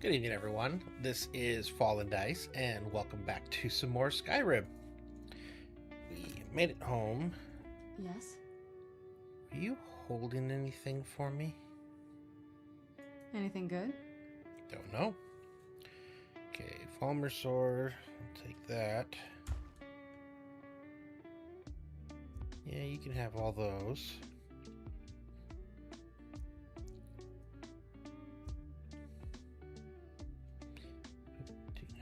Good evening, everyone. This is Fallen Dice, and welcome back to some more Skyrim. We made it home. Yes? Are you holding anything for me? Anything good? Don't know. Okay, Falmer's sword. I'll take that. Yeah, you can have all those.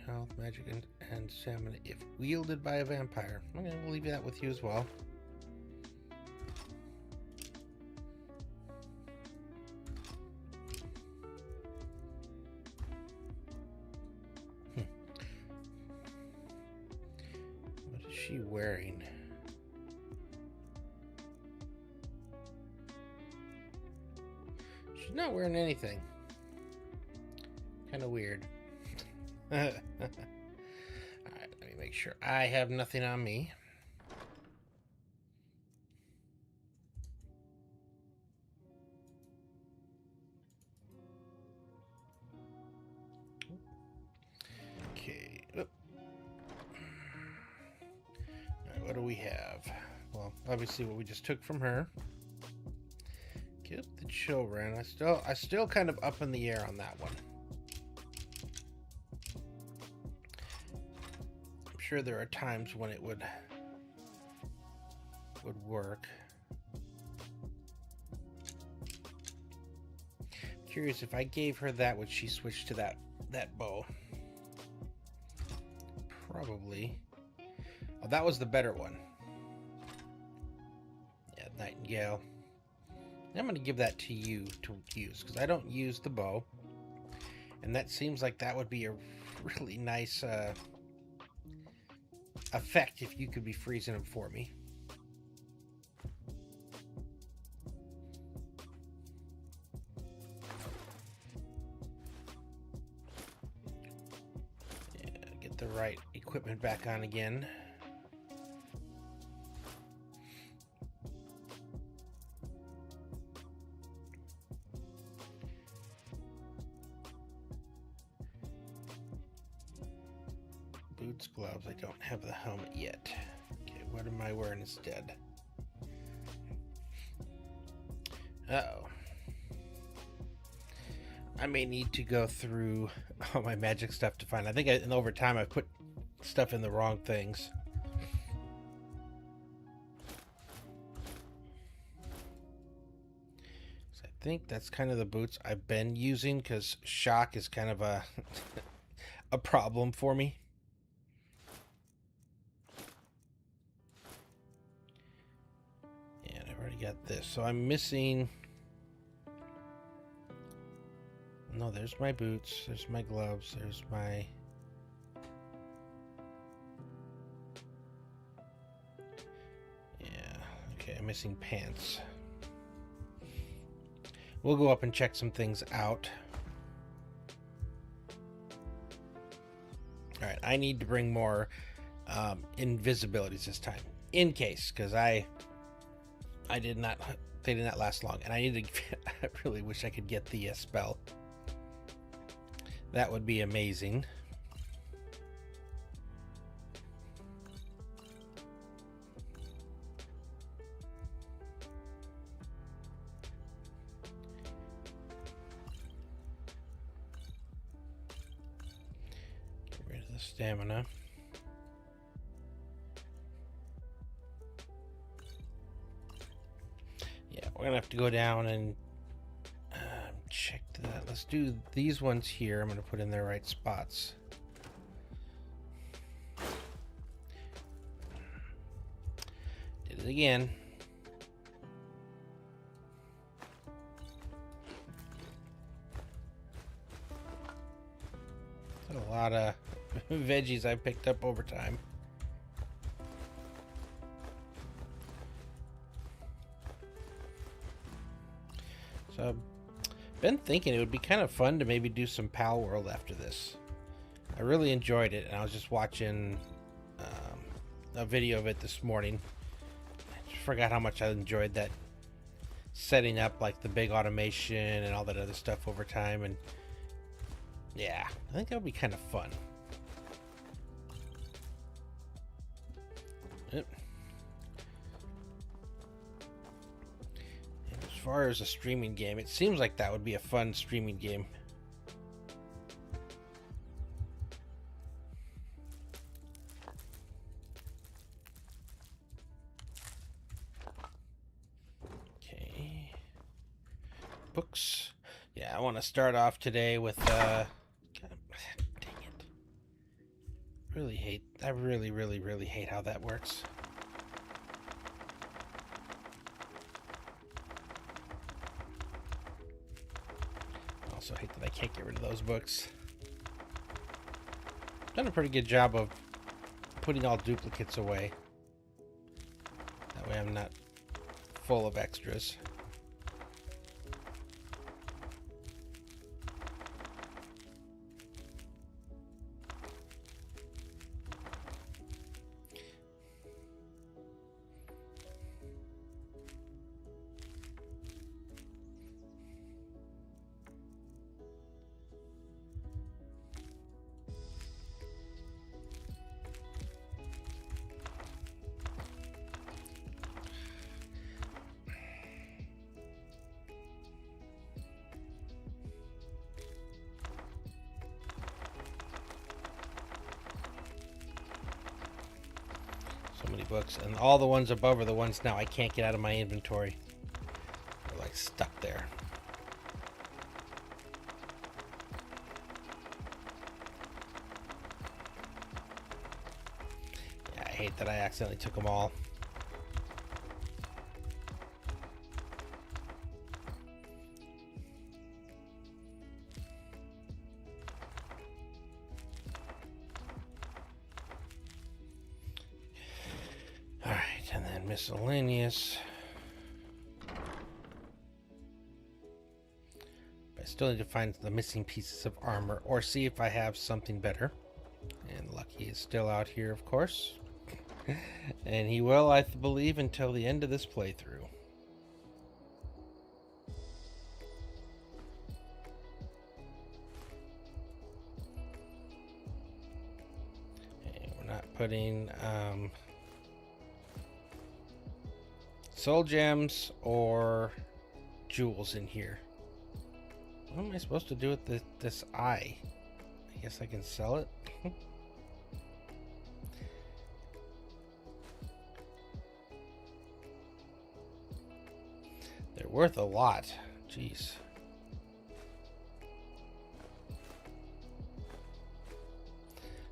Health, magic, and stamina if wielded by a vampire. Okay, we'll leave that with you as well. What is she wearing? She's not wearing anything. Kind of weird. Alright, let me make sure I have nothing on me. Okay. Alright, what do we have? Well, obviously what we just took from her. Get the children. I still kind of up in the air on that one. Sure, there are times when it would Curious if I gave her that, would she switch to that bow? Probably. Oh, that was the better one. Yeah, Nightingale. I'm going to give that to you to use, because I don't use the bow. And that seems like that would be a really nice effect if you could be freezing them for me. Yeah, get the right equipment back on again. Boots, gloves. I don't have the helmet yet. Okay, what am I wearing instead? Uh-oh. I may need to go through all my magic stuff to find. I think over time I put stuff in the wrong things. So I think that's kind of the boots I've been using, because shock is kind of a a problem for me. And I've already got this, so I'm missing. No, there's my boots, there's my gloves, there's my... Yeah, okay, I'm missing pants. We'll go up and check some things out. Alright, I need to bring more invisibilities this time. In case, because they did not last long. And I need to... I really wish I could get the spell. That would be amazing. Get rid of the stamina. Yeah, we're gonna have to go down and check that. Let's do these ones here. I'm going to put in their right spots. Did it again. That's a lot of veggies I picked up over time. So been thinking it would be kind of fun to maybe do some Pal World after this. I really enjoyed it, and I was just watching a video of it this morning. I just forgot how much I enjoyed that, setting up like the big automation and all that other stuff over time. And yeah, I think that would be kind of fun. Yep. As far as a streaming game, it seems like that would be a fun streaming game. Okay. Books. Yeah, I want to start off today with God, dang it. I really hate how that works. I hate that I can't get rid of those books. Done a pretty good job of putting all duplicates away. That way I'm not full of extras. So many books, and all the ones above are the ones now I can't get out of my inventory. They're like stuck there. hate that I accidentally took them all. Alright, and then miscellaneous. I still need to find the missing pieces of armor or see if I have something better. And Lucky is still out here, of course. And he will, I believe, until the end of this playthrough. And we're not putting soul gems or jewels in here. What am I supposed to do with this eye? I guess I can sell it. They're worth a lot. Jeez.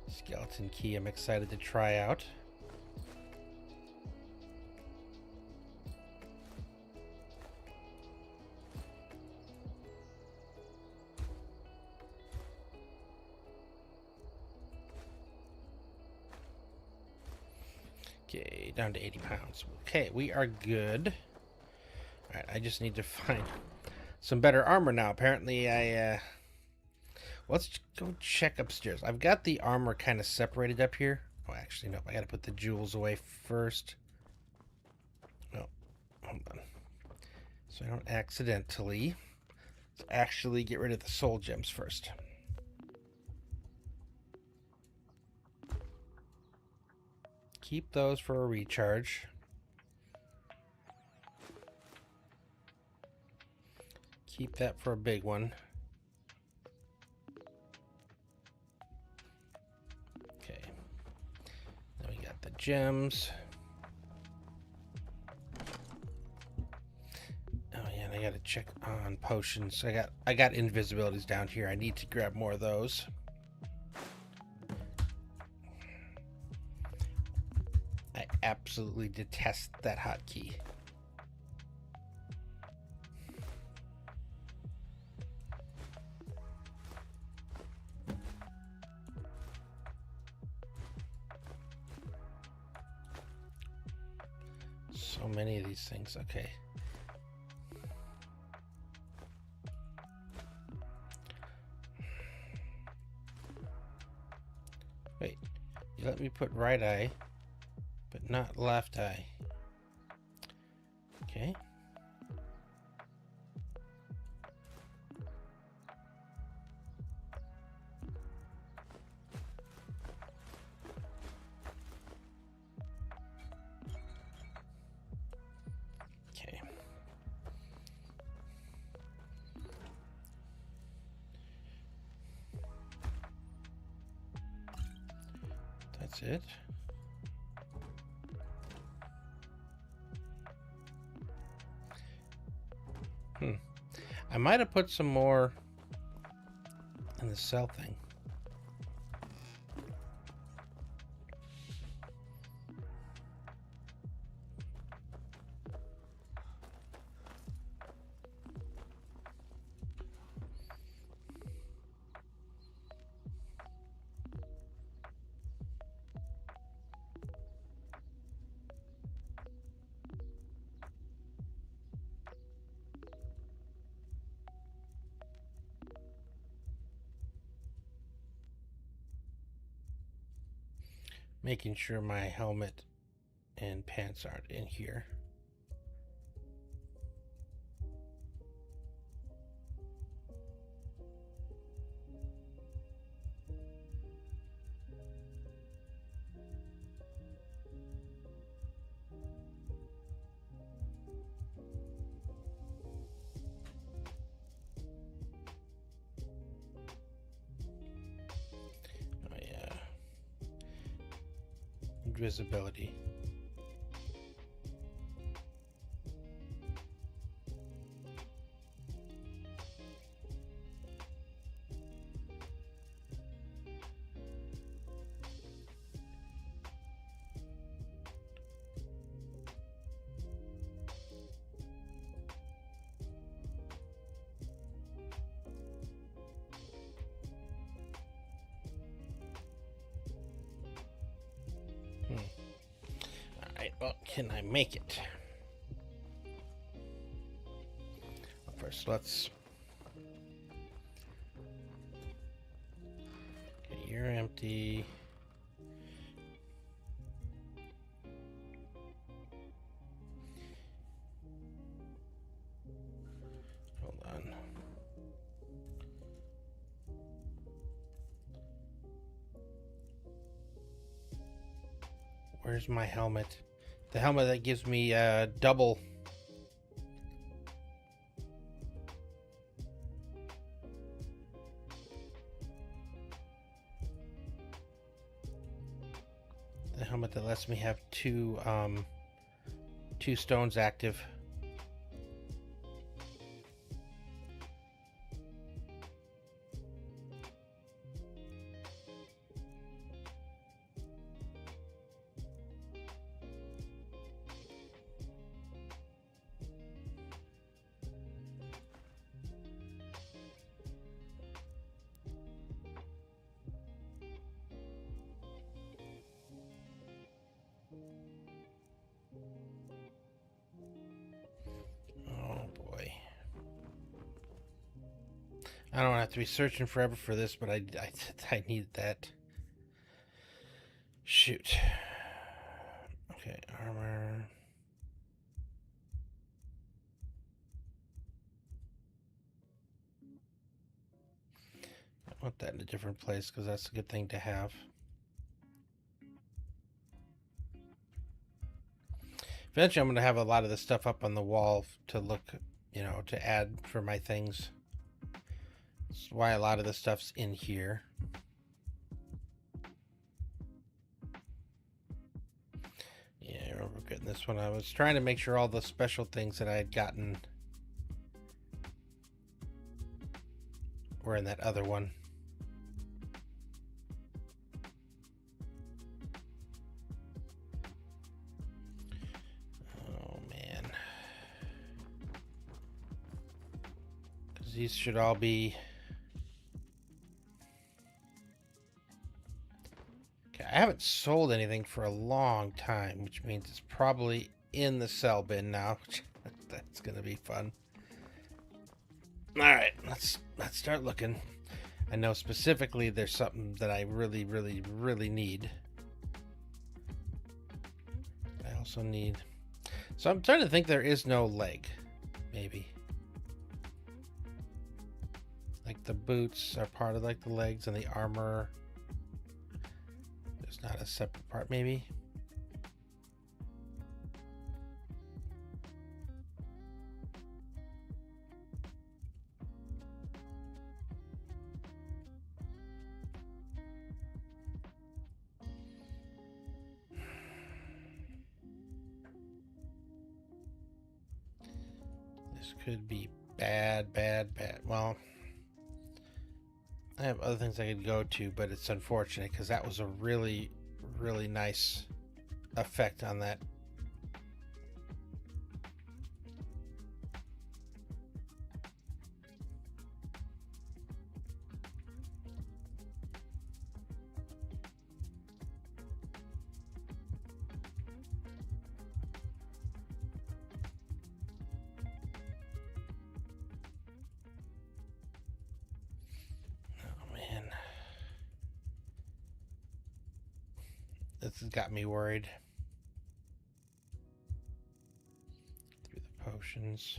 Skeleton key I'm excited to try out. Okay, down to 80 pounds. Okay, we are good. Alright, I just need to find some better armor now. Apparently, let's go check upstairs. I've got the armor kind of separated up here. Oh, actually, nope. I gotta put the jewels away first. No, hold on. So I don't accidentally. Let's actually get rid of the soul gems first. Keep those for a recharge. Keep that for a big one. Okay. Now we got the gems. Oh yeah, and I gotta check on potions. I got invisibilities down here. I need to grab more of those. I absolutely detest that hotkey. So many of these things. Okay. Wait, you let me put right eye, but not left eye. Okay. Okay. That's it. I might have put some more in the cell thing. Making sure my helmet and pants aren't in here. Visibility. Well, can I make it? First, let's... Okay, you're empty. Hold on. Where's my helmet? The helmet that gives me double. The helmet that lets me have two stones active. I don't have to be searching forever for this, but I need that. Shoot. Okay, armor. I want that in a different place because that's a good thing to have. Eventually, I'm going to have a lot of this stuff up on the wall to look, you know, to add for my things. That's why a lot of the stuff's in here. Yeah, I remember getting this one. I was trying to make sure all the special things that I had gotten were in that other one. Oh, man. Because these should all be... I haven't sold anything for a long time, which means it's probably in the sell bin now. That's gonna be fun. All right, let's start looking. I know specifically there's something that I really need. I also need. So I'm trying to think. There is no leg, maybe. Like the boots are part of like the legs, and the armor. There's not a separate part, maybe. This could be bad. Well, I have other things I could go to, but it's unfortunate because that was a really nice effect on that. This has got me worried. Through the potions.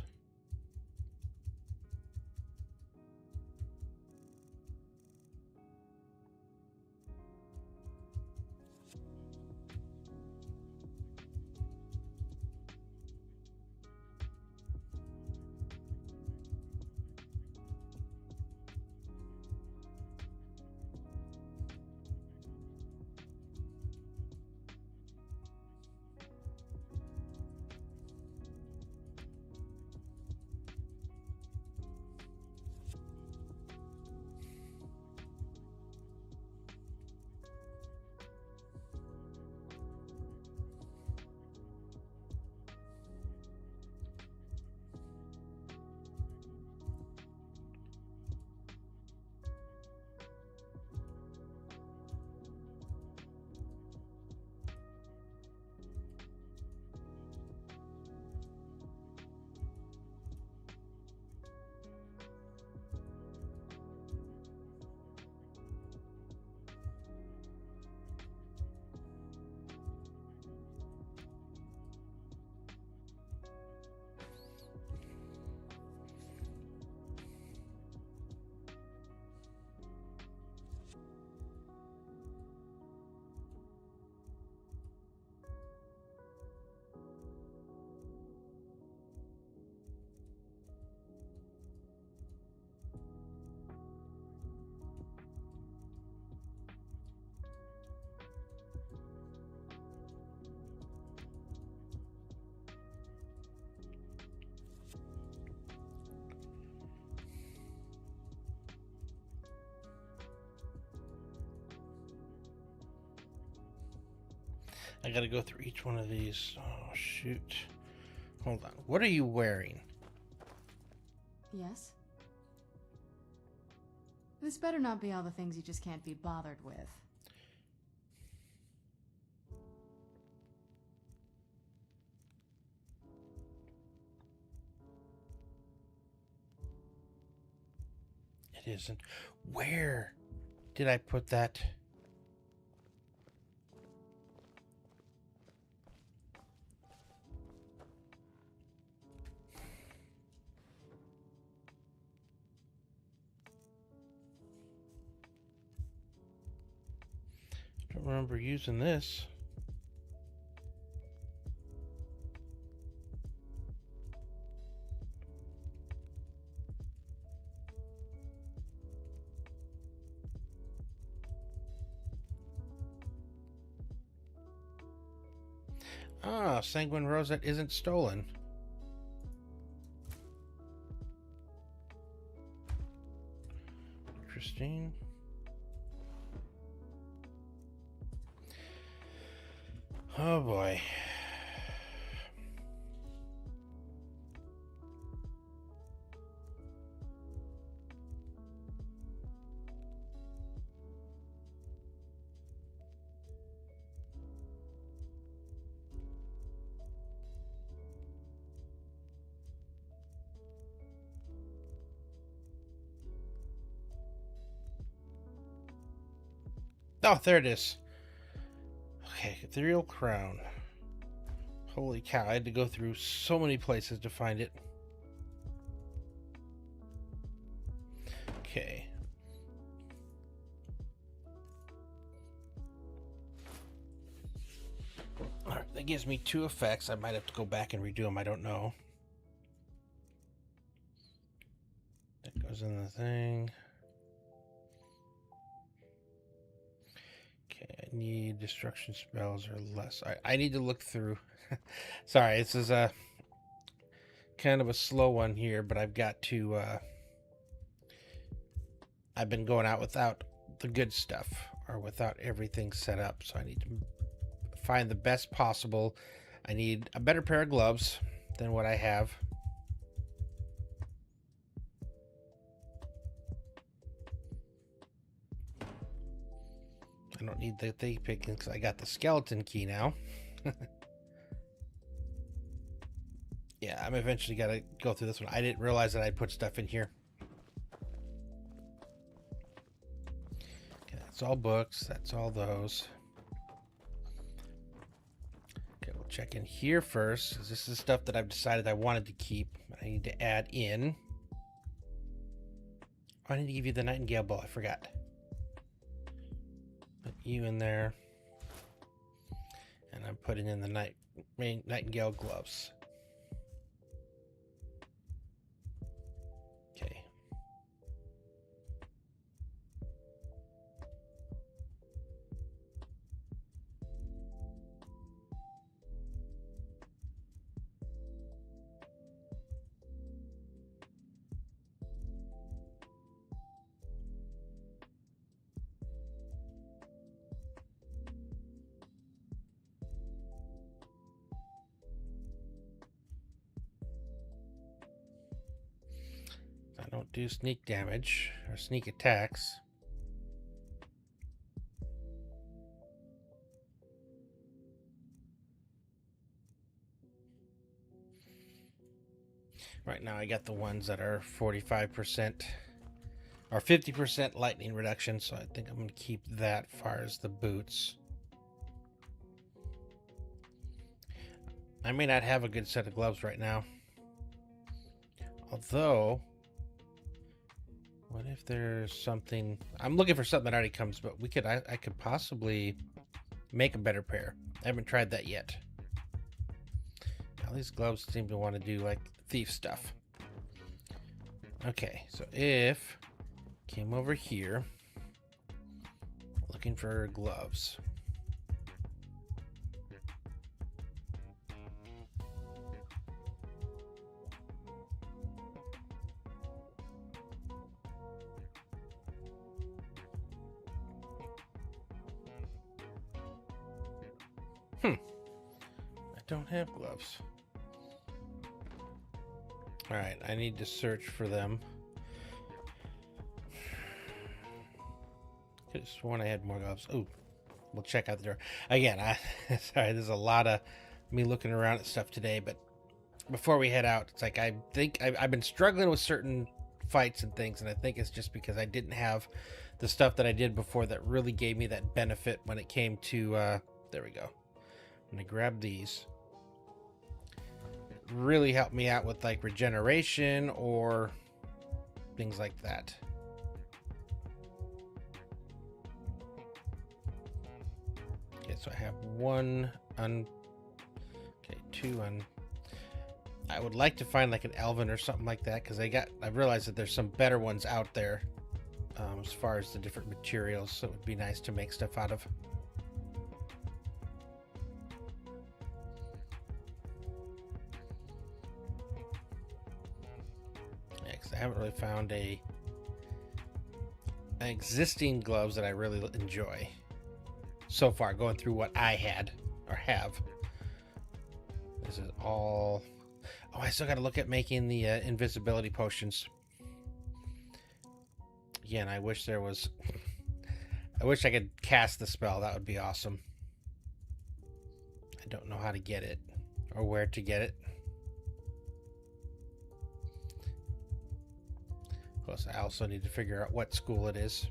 I gotta go through each one of these. Oh, shoot. Hold on. What are you wearing? Yes? This better not be all the things you just can't be bothered with. It isn't. Where did I put that? I don't remember using this. Ah, Sanguine Rosette isn't stolen. Interesting. Oh boy. Oh, there it is. Okay, Ethereal Crown. Holy cow, I had to go through so many places to find it. Okay. Alright, that gives me 2 effects. I might have to go back and redo them, I don't know. That goes in the thing. Okay, I need destruction spells or less. I need to look through. Sorry, this is a kind of a slow one here, but I've got to I've been going out without the good stuff or without everything set up, so I need to find the best possible. I need a better pair of gloves than what I have. I don't need the thing picking because I got the skeleton key now. Yeah, I'm eventually got to go through this one. I didn't realize that I put stuff in here. Okay, that's all books. That's all those. Okay, we'll check in here first. This is stuff that I've decided I wanted to keep. I need to add in. Oh, I need to give you the Nightingale bow. I forgot. Put you in there. And I'm putting in the Nightingale gloves. Okay. I don't do sneak damage or sneak attacks. Right now I got the ones that are 45% or 50% lightning reduction, so I think I'm going to keep that far as the boots. I may not have a good set of gloves right now. Although, what if there's something... I'm looking for something that already comes, but I could possibly make a better pair. I haven't tried that yet. Now these gloves seem to want to do like thief stuff. Okay, so if came over here looking for gloves. I don't have gloves. Alright, I need to search for them. Could have sworn I had more gloves. Oh, we'll check out the door. Again, sorry, there's a lot of me looking around at stuff today, but before we head out, it's like I think I've been struggling with certain fights and things, and I think it's just because I didn't have the stuff that I did before that really gave me that benefit when it came to, there we go. I'm going to grab these. It really helped me out with like regeneration or things like that. Okay, so I have two. I would like to find like an elven or something like that, because I've realized that there's some better ones out there as far as the different materials, so it would be nice to make stuff out of. Yeah, because I haven't really found an existing gloves that I really enjoy so far, going through what I had or have. This is all... Oh, I still got to look at making the invisibility potions. Again, I wish there was... I wish I could cast the spell. That would be awesome. I don't know how to get it or where to get it. Plus, I also need to figure out what school it is.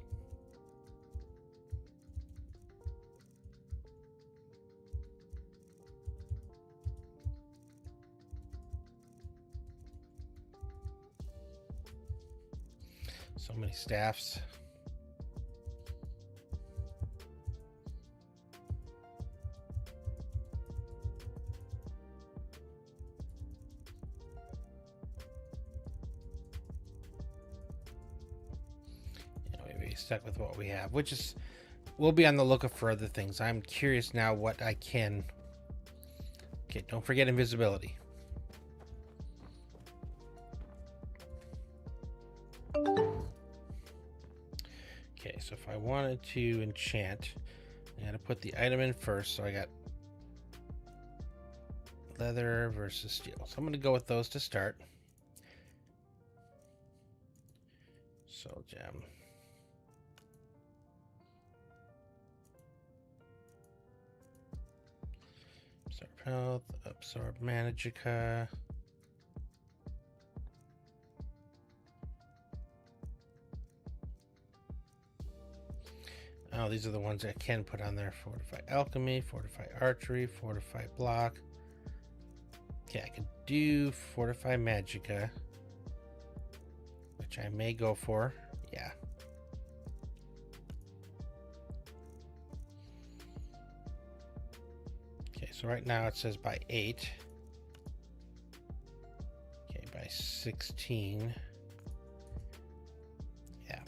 So many staffs. Maybe stuck with what we have, which is, we'll be on the lookout for other things. I'm curious now what I can. Okay, don't forget invisibility. Okay, so if I wanted to enchant, I gotta put the item in first. So I got leather versus steel. So I'm gonna go with those to start. Soul gem. Absorb health, absorb Magica. Oh, these are the ones I can put on there. Fortify alchemy, fortify archery, fortify block. Okay, I could do fortify magica, which I may go for. Yeah. Okay, so right now it says by 8. Okay, by 16. Yeah.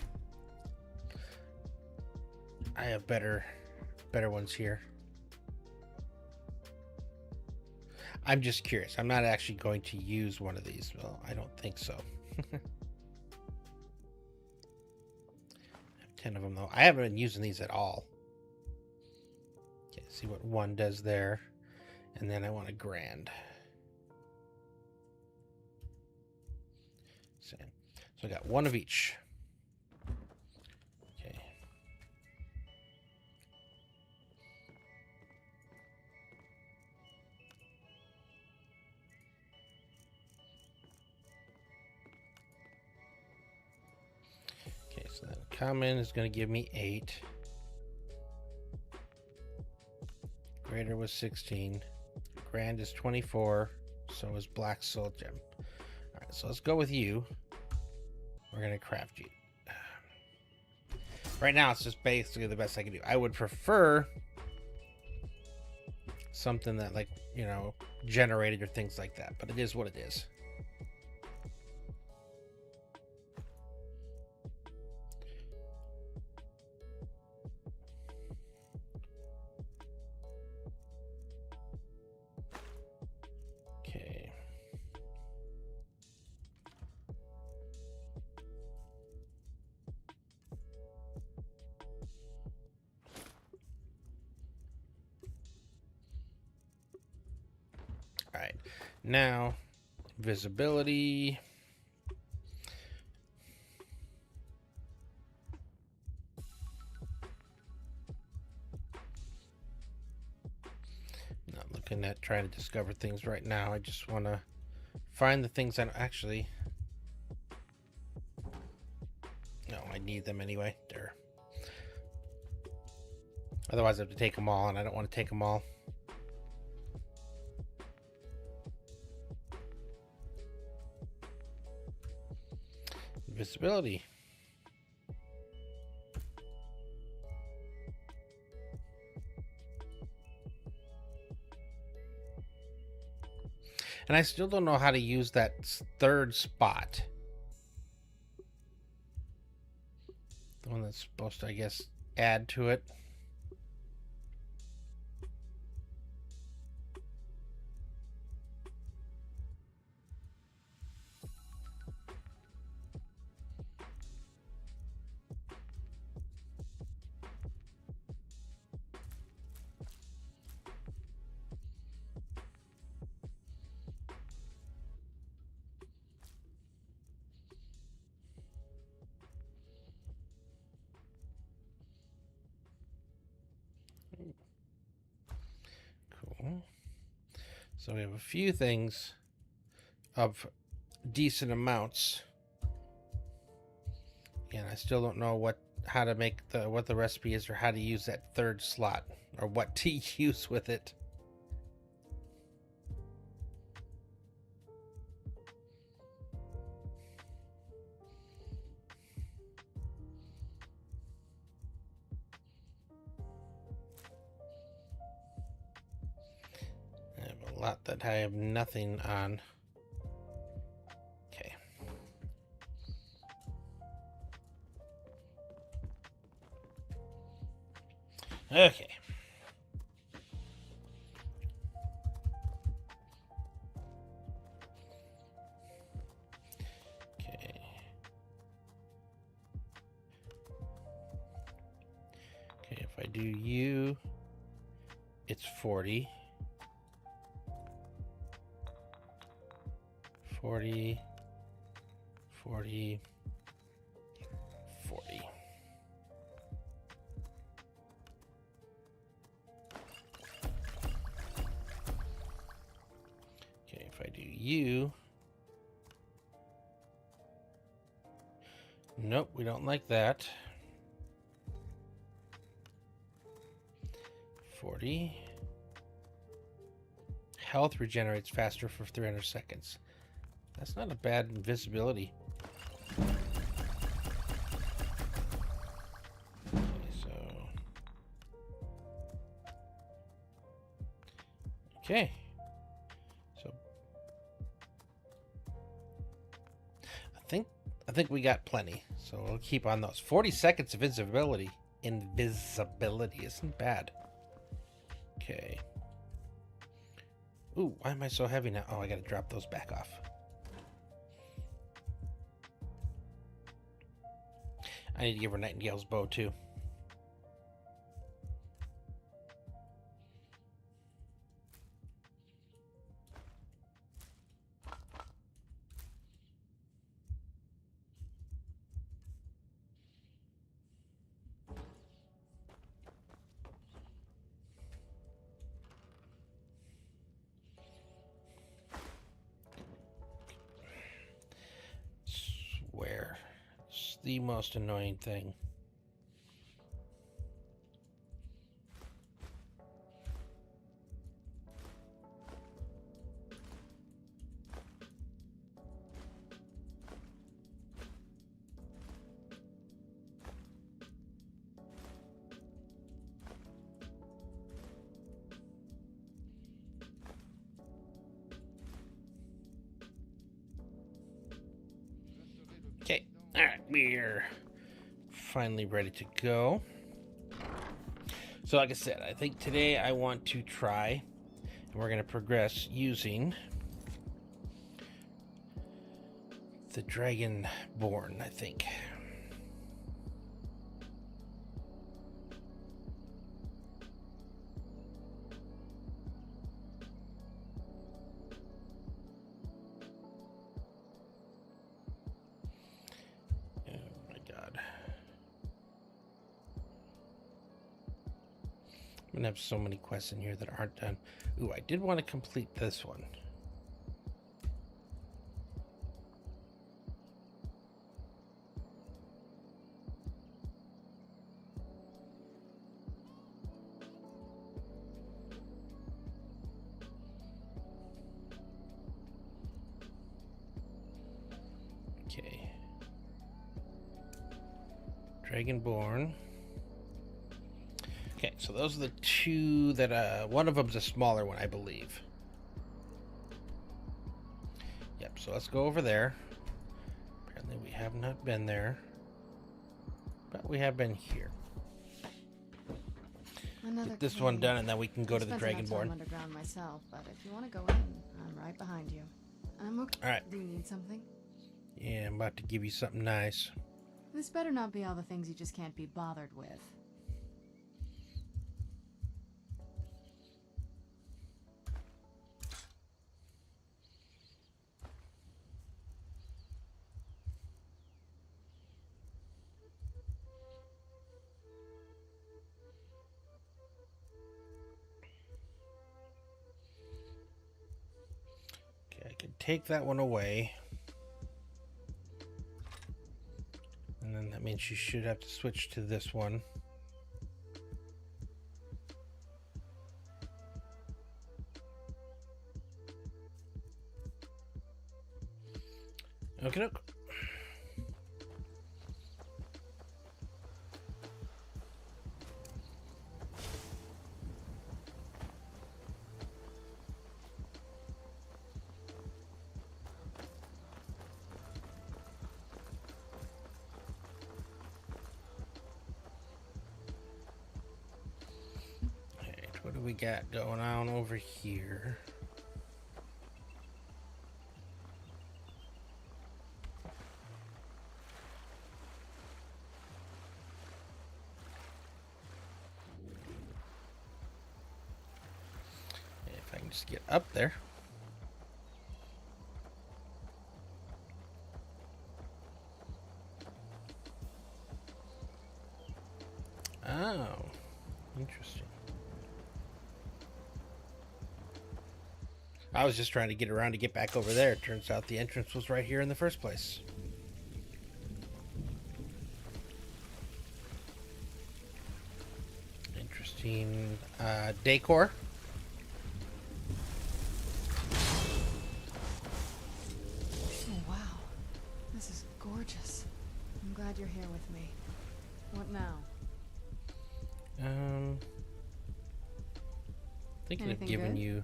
I have better ones here. I'm just curious. I'm not actually going to use one of these. Well, I don't think so. I have 10 of them though. I haven't been using these at all. Okay, see what one does there. And then I want a grand. Same. So I got one of each. Okay. Okay, so that common is going to give me 8. Greater was 16. Grand is 24. So is Black Soul Gem. Alright, so let's go with you. We're going to craft you. Right now, it's just basically the best I can do. I would prefer something that, like, you know, generated or things like that. But it is what it is. Now, visibility. Not looking at trying to discover things right now. I just want to find the things I actually. No, I need them anyway. There. Otherwise, I have to take them all, and I don't want to take them all. Visibility. And I still don't know how to use that third spot. The one that's supposed to, I guess, add to it. Cool. So we have a few things of decent amounts. And I still don't know how to make what the recipe is or how to use that third slot or what to use with it. I have a lot that I have nothing on. Okay. Okay. Okay. Okay, if I do U, it's 40. 40, 40, 40. Okay, if I do U, nope, we don't like that. 40. Health regenerates faster for 300 seconds. That's not a bad invisibility. Okay, so I think we got plenty. So we'll keep on those. 40 seconds of invisibility. Invisibility isn't bad. Okay. Ooh, why am I so heavy now? Oh, I gotta drop those back off. I need to give her Nightingale's bow too. Swear, it's the most annoying thing. Okay, all right, we're finally ready to go. So like I said, I think today I want to try, and we're going to progress using the Dragonborn, I think. I'm gonna have so many quests in here that aren't done. Ooh, I did want to complete this one. Okay. Dragonborn. Okay, so those are the two that, one of them's a smaller one, I believe. Yep, so let's go over there. Apparently we have not been there, but we have been here. Get this one done, and then we can go to the Dragonborn. I'm underground myself, but if you want to go in, I'm right behind you. I'm okay. All right. Do you need something? Yeah, I'm about to give you something nice. This better not be all the things you just can't be bothered with. Okay, I can take that one away. And then that means you should have to switch to this one. Okay, look. What do we got going on over here? If I can just get up there. Oh, interesting. I was just trying to get around to get back over there. Turns out the entrance was right here in the first place. Interesting decor. Oh, wow. This is gorgeous. I'm glad you're here with me. What now? Thinking Anything of giving good? you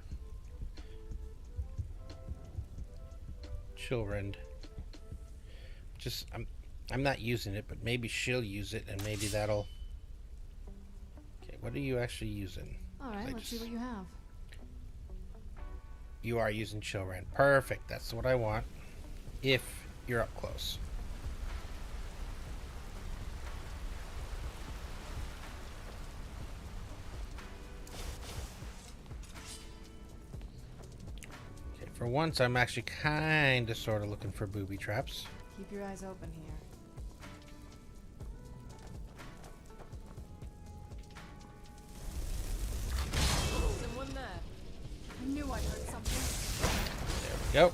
Chillrend. Just I'm not using it, but maybe she'll use it, and maybe that'll. Okay, what are you actually using? All right, let's see what you have. You are using Chillrend. Perfect. That's what I want. If you're up close. For once, I'm actually kind of sort of looking for booby traps. Keep your eyes open here. Someone there. I knew I heard something. There we go.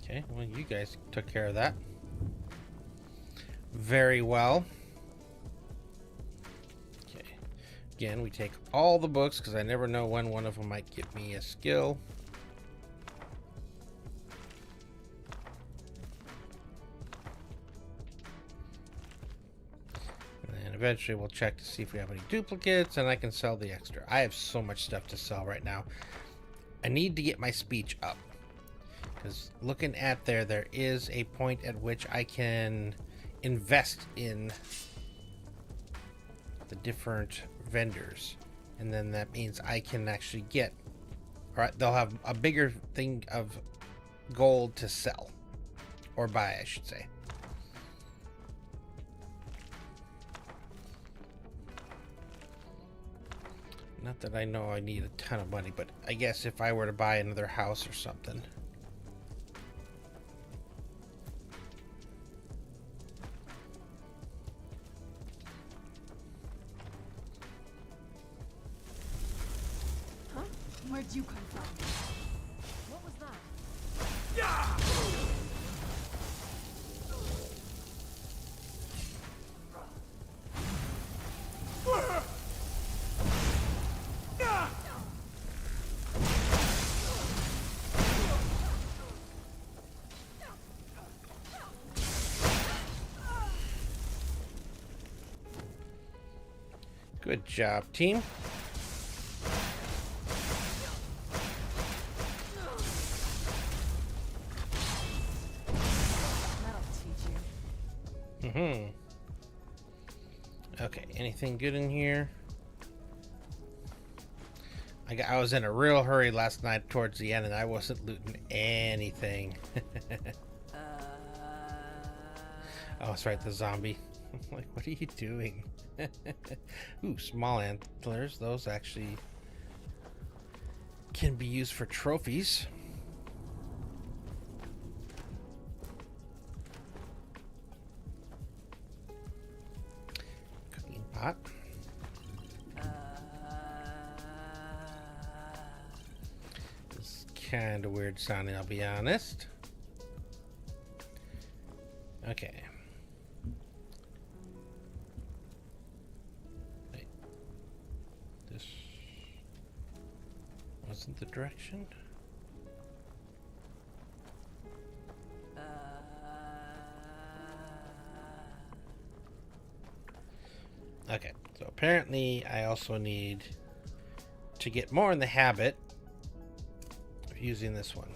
Okay, well, you guys took care of that. Very well. Again, we take all the books because I never know when one of them might give me a skill. And then eventually we'll check to see if we have any duplicates and I can sell the extra. I have so much stuff to sell right now. I need to get my speech up. Because looking at there is a point at which I can invest in the different vendors, and then that means I can actually get, or they'll have a bigger thing of gold to sell or buy, I should say. Not that I know I need a ton of money, but I guess if I were to buy another house or something. Where'd you come from? What was that? Good job, team. That'll teach you. Mm-hmm. Okay, anything good in here? I was in a real hurry last night towards the end, and I wasn't looting anything. Oh, that's right, the zombie. I'm like, what are you doing? Ooh, small antlers. Those actually can be used for trophies. Cooking pot. It's kind of weird sounding, I'll be honest. Okay. Wait. This wasn't the direction? Okay, so apparently I also need to get more in the habit of using this one.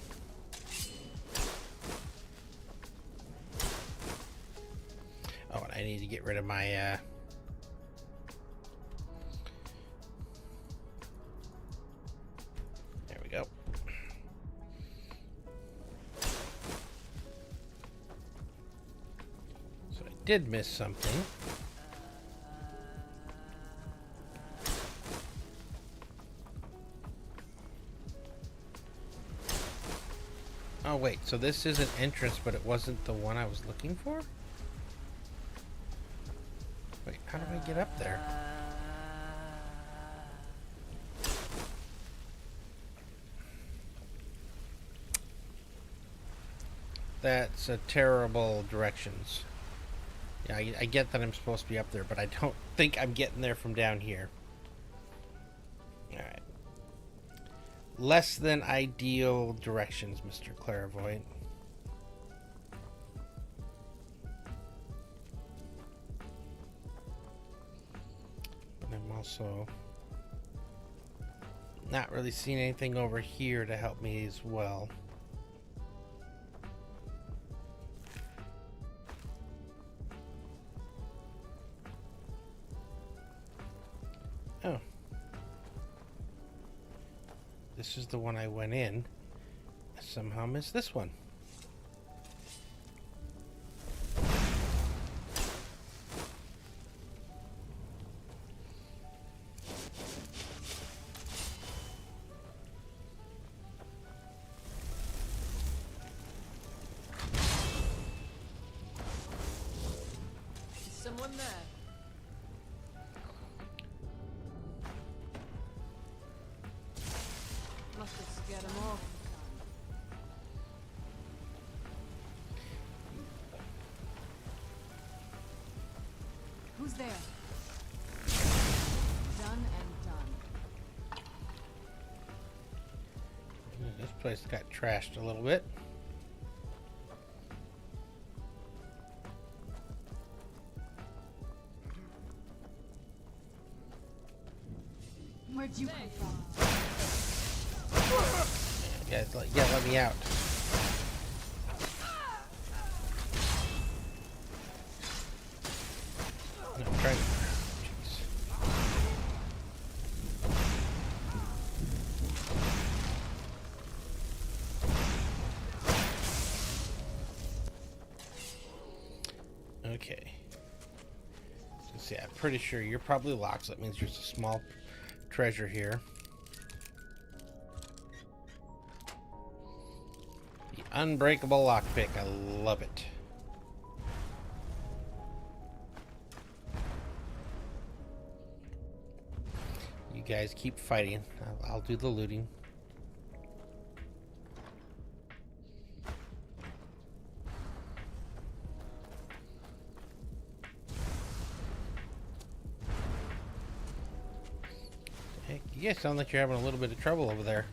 Oh, and I need to get rid of my there we go. So I did miss something. Oh wait, so this is an entrance, but it wasn't the one I was looking for? Wait, how do I get up there? That's a terrible directions. Yeah, I get that I'm supposed to be up there, but I don't think I'm getting there from down here. Alright. Less than ideal directions, Mr. Clairvoyant. But I'm also not really seeing anything over here to help me as well. Oh. This is the one I went in. I somehow missed this one. Is someone there? Must have scared them off. Who's there? Done and done. This place got trashed a little bit. Where'd you come from? Yeah, let me out. No, I'm trying to. Jeez. Okay. So yeah, I'm pretty sure you're probably locked, so that means there's a small treasure here. The unbreakable lockpick. I love it. You guys keep fighting. I'll do the looting. You guys sound like you're having a little bit of trouble over there.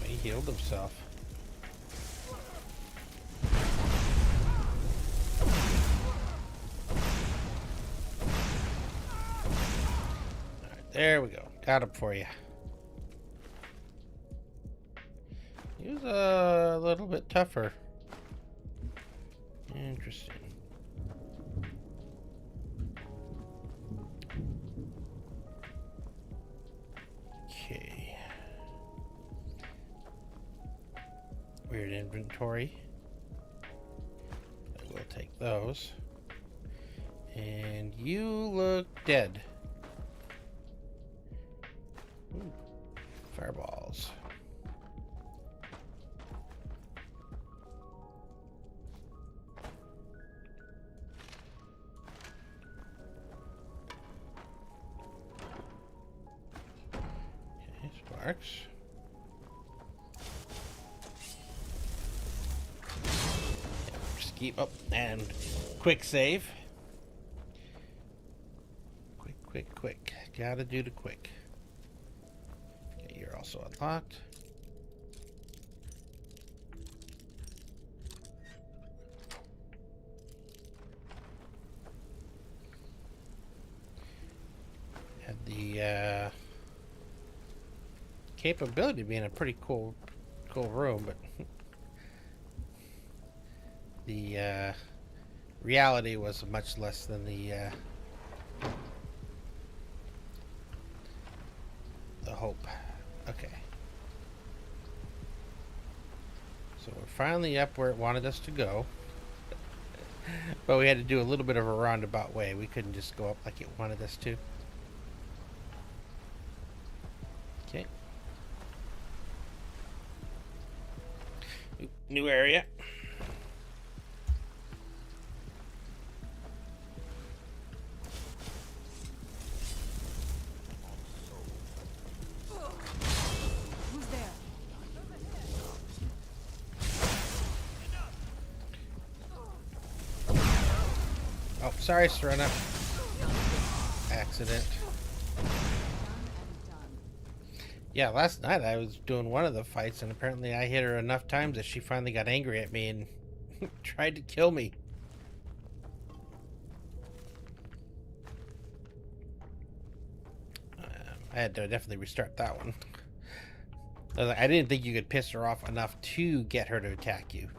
He healed himself. Alright, there we go. Got him for you. He was a little bit tougher. Interesting. Okay. Weird inventory. I will take those. And you look dead. Ooh, fireballs. Okay, sparks. Just keep up and quick save. Quick. Gotta do the quick. Okay, you're also unlocked. Had the capability of being a pretty cool room, but the reality was much less than the hope. Okay. So we're finally up where it wanted us to go. But we had to do a little bit of a roundabout way. We couldn't just go up like it wanted us to. Okay. New area. Oh, sorry, Serena. Accident. Yeah, last night I was doing one of the fights, and apparently I hit her enough times that she finally got angry at me and tried to kill me. I had to definitely restart that one. I didn't think you could piss her off enough to get her to attack you.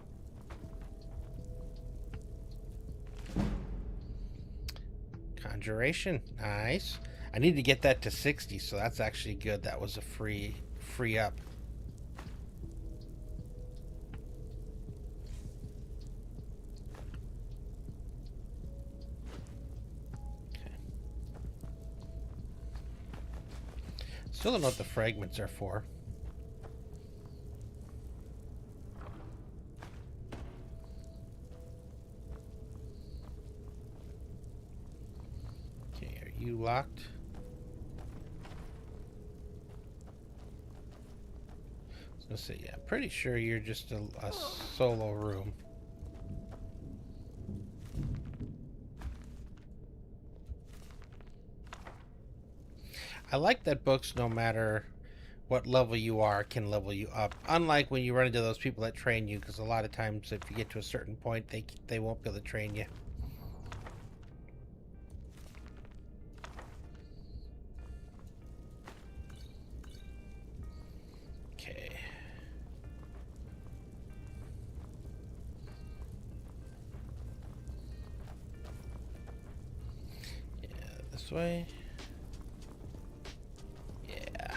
Conjuration, nice. I need to get that to 60, so that's actually good. That was a free up. Okay. Still don't know what the fragments are for. Okay, are you locked? Let's see, yeah, pretty sure you're just a solo room. I like that books, no matter what level you are, can level you up. Unlike when you run into those people that train you, because a lot of times if you get to a certain point, they won't be able to train you. This way. Yeah.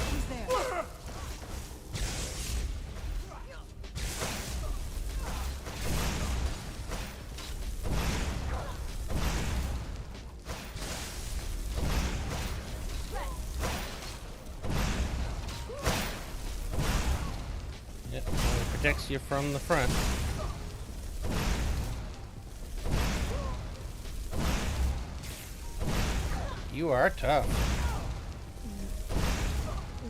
Who's there? protects you from the front. You are tough.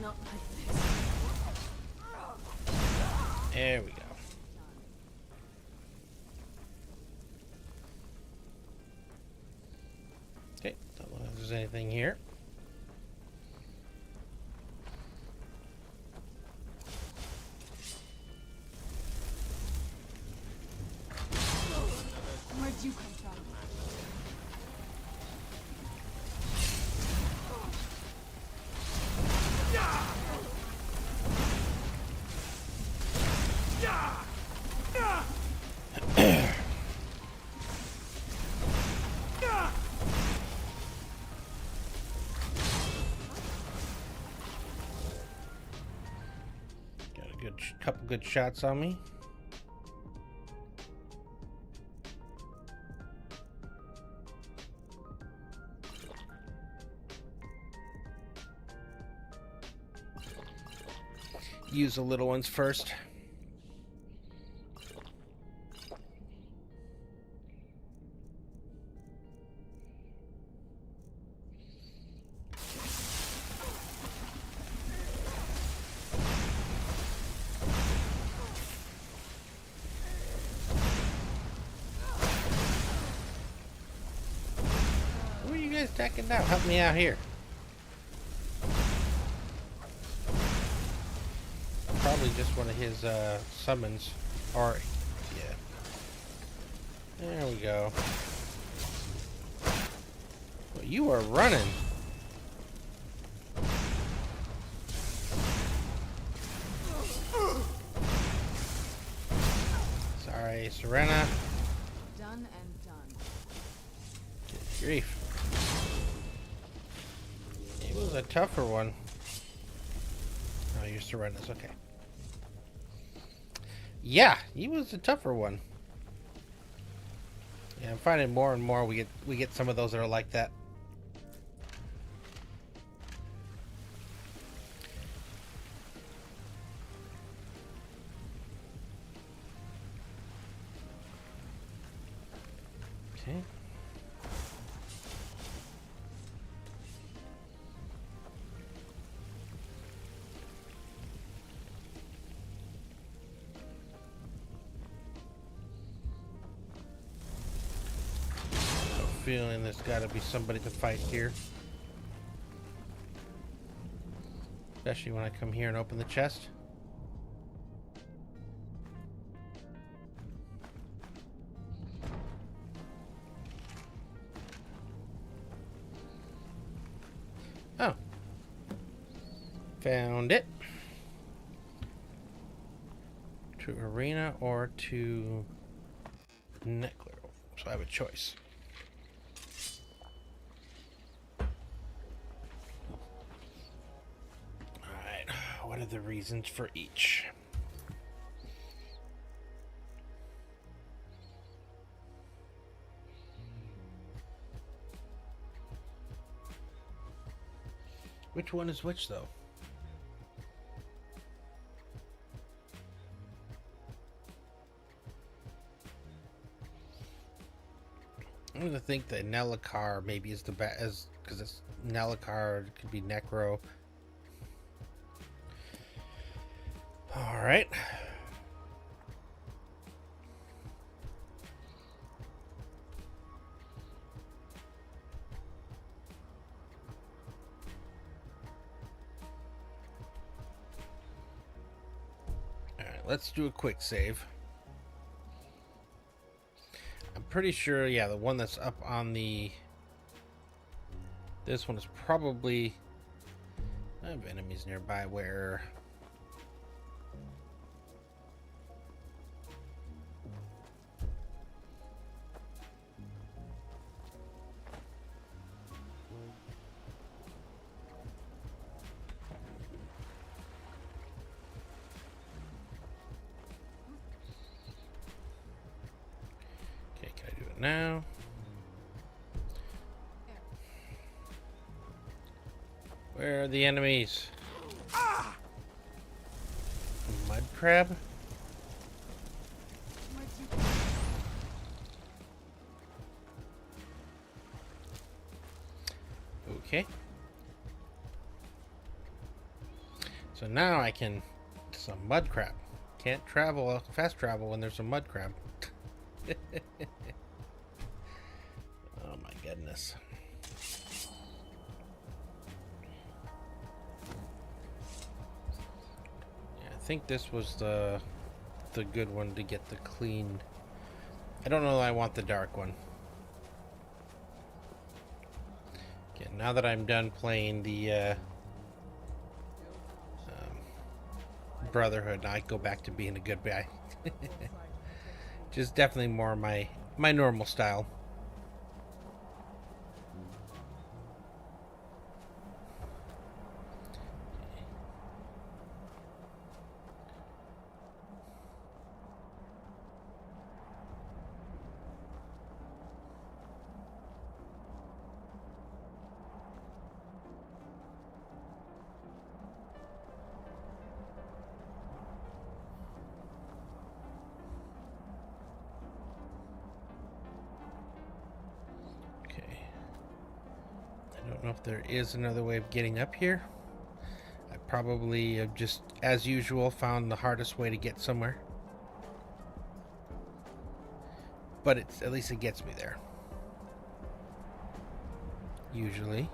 Not like this. There we go. Okay, don't know if there's anything here. Where'd you come from? Got a couple good shots on me. Use the little ones first. Who are you guys attacking now? Help me out here. Probably just one of his summons. Or, yeah. There we go. Well, you are running. Sorry, Serena. Done and done. Good grief. It was a tougher one. Oh, you're Serena's, okay. Yeah, he was a tougher one. Yeah, I'm finding more and more we get some of those that are like that. Okay. Feeling there's got to be somebody to fight here, especially when I come here and open the chest. Oh, found it. To arena or to necklace, so I have a choice. What are the reasons for each? Which one is which, though? I'm gonna think that Nelacar maybe is the best, because it's Nelacar. It could be Necro. All right. All right, let's do a quick save. I'm pretty sure, yeah, the one that's up on the... This one is probably... I have enemies nearby where... Now, where are the enemies? Mud crab? Okay. So now I can... Some mud crab. Can't travel, fast travel when there's a mud crab. Oh my goodness. Yeah, I think this was the good one to get the clean. I don't know that I want the dark one. Okay, now that I'm done playing the Brotherhood, I go back to being a good guy. Just definitely more my normal style. I don't know if there is another way of getting up here. I probably have just, as usual, found the hardest way to get somewhere. But it's at least it gets me there. Usually.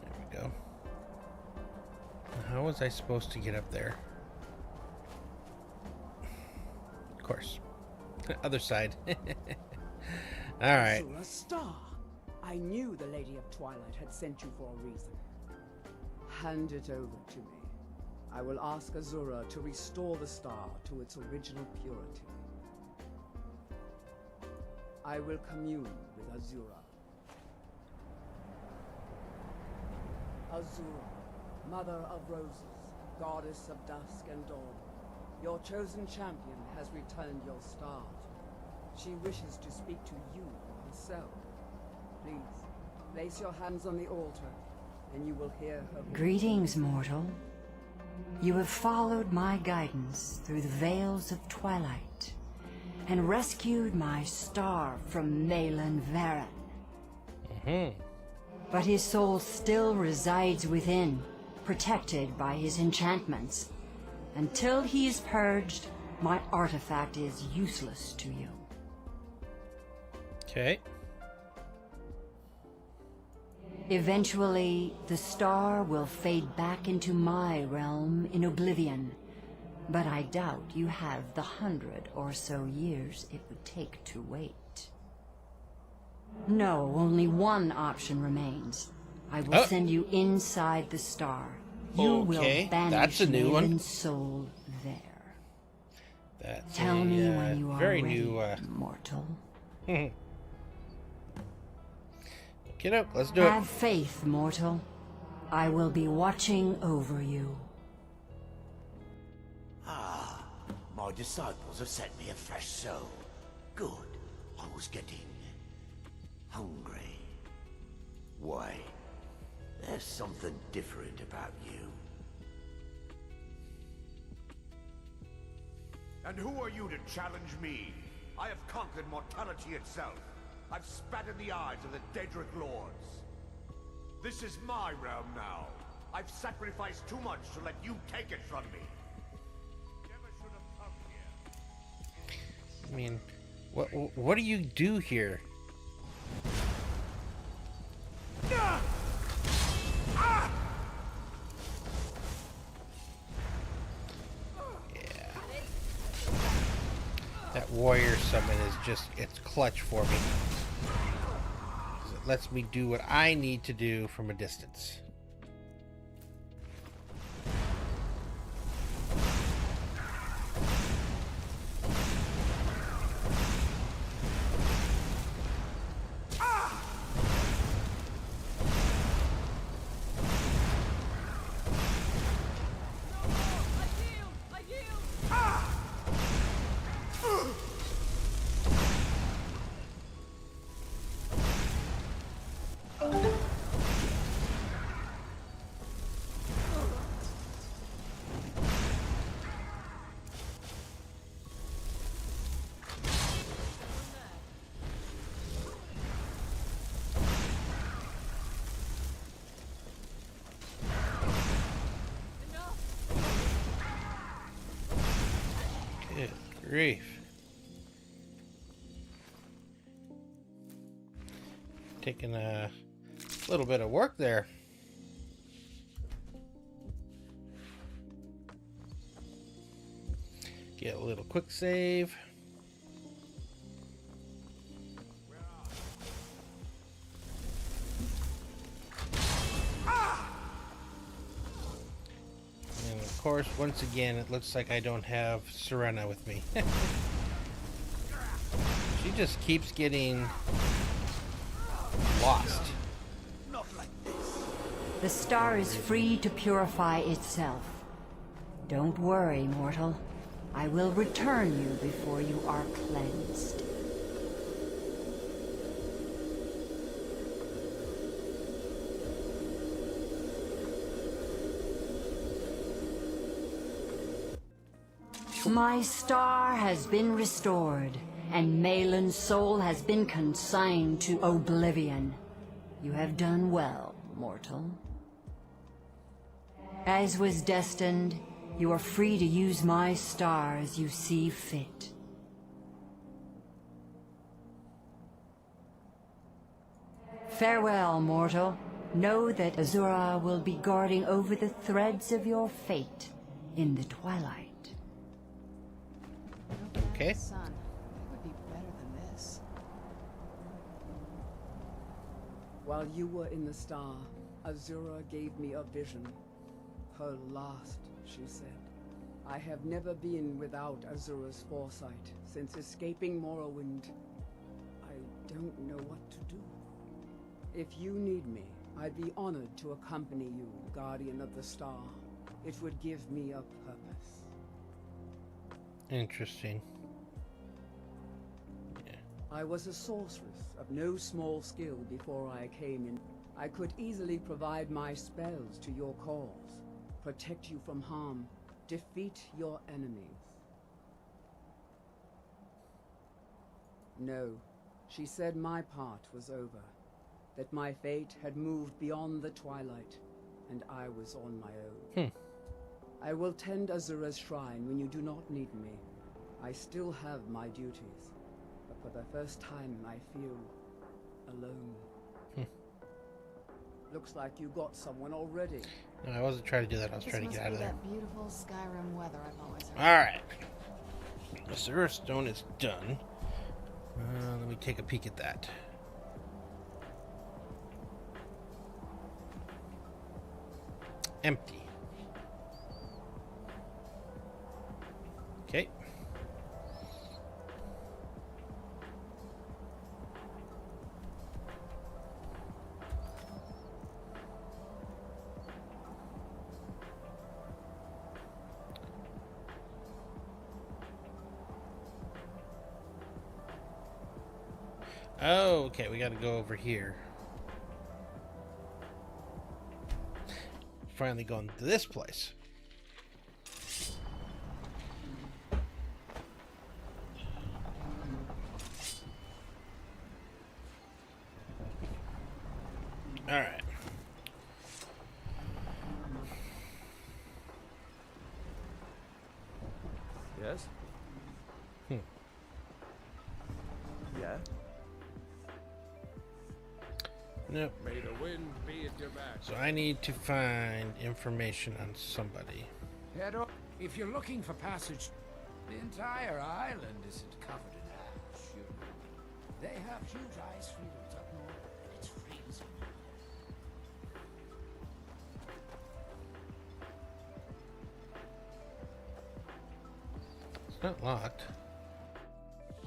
There we go. How was I supposed to get up there? Of course. Other side. All right. A star. I knew the Lady of Twilight had sent you for a reason. Hand it over to me. I will ask Azura to restore the star to its original purity. I will commune with Azura. Azura, Mother of Roses, Goddess of Dusk and Dawn, your chosen champion has returned your star. She wishes to speak to you herself. Please, place your hands on the altar, and you will hear her voice. Greetings, mortal. You have followed my guidance through the veils of twilight, and rescued my star from Malin Varen. But his soul still resides within, protected by his enchantments. Until he is purged, my artifact is useless to you. Okay. Eventually, the star will fade back into my realm in Oblivion, but I doubt you have the 100 or so years it would take to wait. No, only one option remains. I will send you inside the star. You will banish Malin's soul there. That's Tell me when you are very ready, new, mortal. Get up, let's do it. Have faith, mortal. I will be watching over you. Ah, my disciples have sent me a fresh soul. Good. I was getting hungry. Why? There's something different about you. And who are you to challenge me? I have conquered mortality itself. I've spat in the eyes of the Daedric Lords. This is my realm now. I've sacrificed too much to let you take it from me. Never should have come here. I mean, what do you do here? That warrior summon is just, it's clutch for me. It lets me do what I need to do from a distance. grief. Taking a little bit of work there. Get a little quick save. And of course, once again, it looks like I don't have Serena with me. She just keeps getting lost. Not like this. The star is free to purify itself. Don't worry, mortal. I will return you before you are cleansed. My star has been restored, and Malin's soul has been consigned to Oblivion. You have done well, mortal. As was destined, you are free to use my star as you see fit. Farewell, mortal. Know that Azura will be guarding over the threads of your fate in the twilight. Okay. Son, it would be better than this. While you were in the star, Azura gave me a vision. Her last, she said. I have never been without Azura's foresight since escaping Morrowind. I don't know what to do. If you need me, I'd be honored to accompany you, Guardian of the Star. It would give me a purpose. Interesting. I was a sorceress of no small skill before I came in. I could easily provide my spells to your cause, protect you from harm, defeat your enemies. No, she said my part was over, that my fate had moved beyond the twilight, and I was on my own. I will tend Azura's shrine when you do not need me. I still have my duties, but for the first time I feel alone. Looks like you got someone already. No, I wasn't trying to do that. I was trying to get out of there. That beautiful Skyrim weather I've always heard. All right. The Azura Stone is done. Let me take a peek at that. Empty. Okay. Oh, okay, we gotta go over here. Finally going to this place. All right. Yes? Yeah? Nope. May the wind be at your back. So I need to find information on somebody. Head up. If you're looking for passage, the entire island isn't covered in ash. They have huge ice fields up north, and it's freezing. It's not locked.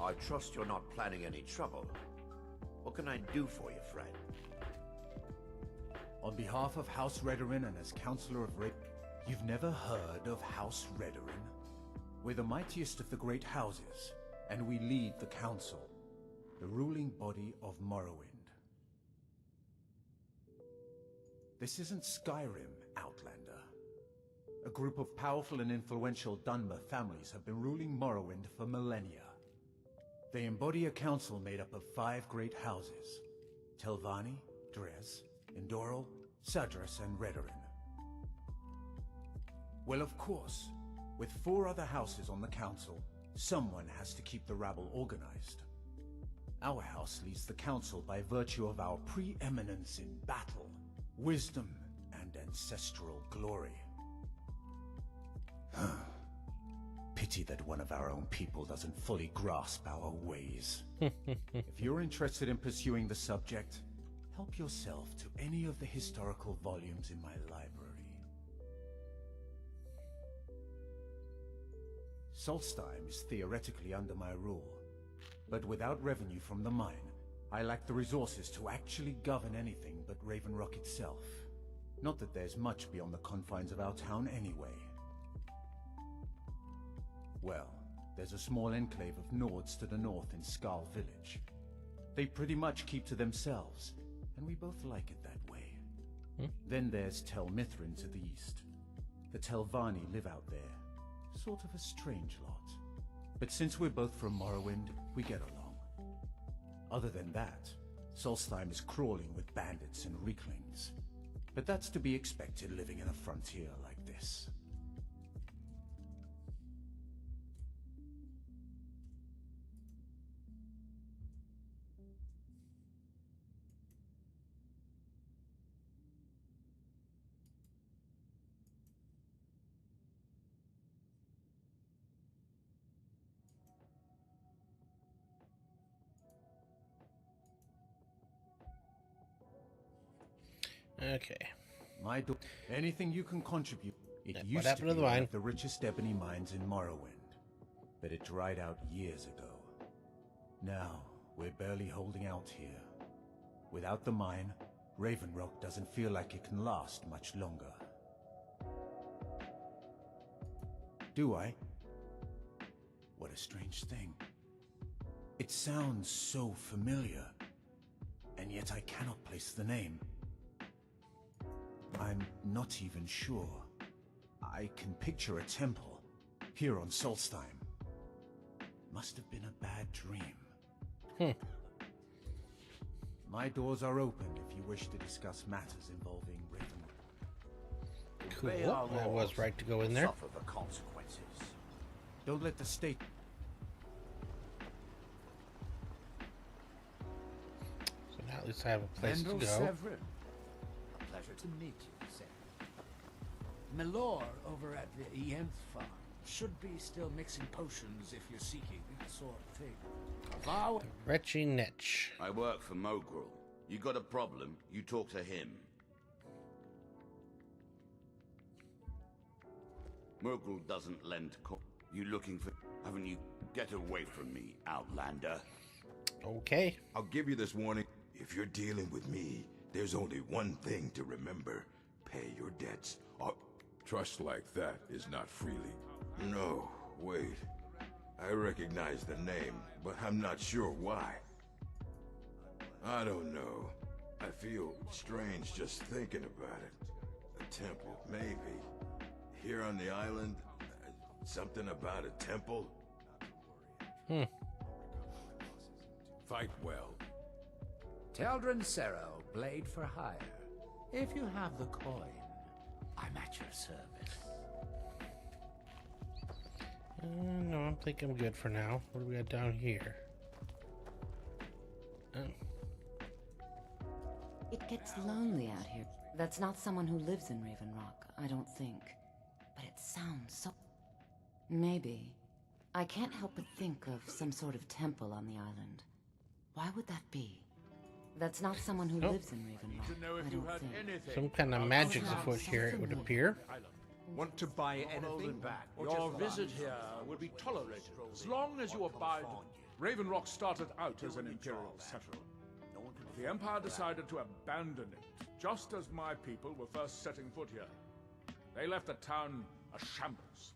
I trust you're not planning any trouble. What can I do for you, friend? On behalf of House Redorin and as Counselor of Red, you've never heard of House Redorin? We're the mightiest of the great houses, and we lead the Council, the ruling body of Morrowind. This isn't Skyrim, Outlander. A group of powerful and influential Dunmer families have been ruling Morrowind for millennia. They embody a council made up of 5 great houses: Telvanni, Dres, Indoril, Sadras, and Redorin. Well, of course, with 4 other houses on the council, Someone has to keep the rabble organized. Our house leads the council by virtue of our preeminence in battle, wisdom, and ancestral glory. Pity that one of our own people doesn't fully grasp our ways. If you're interested in pursuing the subject, help yourself to any of the historical volumes in my library. Solstheim is theoretically under my rule, but without revenue from the mine, I lack the resources to actually govern anything but Raven Rock itself. Not that there's much beyond the confines of our town anyway. Well, there's a small enclave of Nords to the north in Skal Village. They pretty much keep to themselves, and we both like it that way. Then there's Tel Mithrin to the east. The Telvanni live out there. Sort of a strange lot. But since we're both from Morrowind, we get along. Other than that, Solstheim is crawling with bandits and reclings. But that's to be expected living in a frontier like this. Okay. Anything you can contribute. It What used to happened be to the one mine? of the richest ebony mines in Morrowind, but it dried out years ago. Now, we're barely holding out here. Without the mine, Raven Rock doesn't feel like it can last much longer. Do I? What a strange thing. It sounds so familiar, and yet I cannot place the name. I'm not even sure. I can picture a temple here on Solstheim. Must have been a bad dream. My doors are open if you wish to discuss matters involving Raven. Obey Cool. our I was laws, right to go in there. Suffer the consequences. Don't let the state... So now at least I have a place to Mendel go. Severin. A pleasure to meet you, Severin. Milor over at the Ienth farm should be still mixing potions if you're seeking that sort of thing. A vow... Retchy Netch. I work for Mogrul. You got a problem, you talk to him. Mogrul doesn't lend You looking for... Haven't you... Get away from me, Outlander. Okay. I'll give you this warning. If you're dealing with me, there's only one thing to remember. Pay your debts. Trust like that is not freely. No, wait. I recognize the name, but I'm not sure why. I don't know. I feel strange just thinking about it. A temple, maybe. Here on the island, something about a temple? Fight well. Teldrin Serro, blade for hire. If you have the coin, I'm at your service. No, I think I'm good for now. What do we got down here? Oh. It gets lonely out here. That's not someone who lives in Raven Rock, I don't think. But it sounds so... Maybe. I can't help but think of some sort of temple on the island. Why would that be? That's not someone who lives in Raven Rock, I don't think. Some kind of magic's afoot here, it would appear. Want to buy anything? Your visit here will be tolerated as long as you abide. Raven Rock started out as an imperial settlement. The Empire decided to abandon it, just as my people were first setting foot here. They left the town a shambles.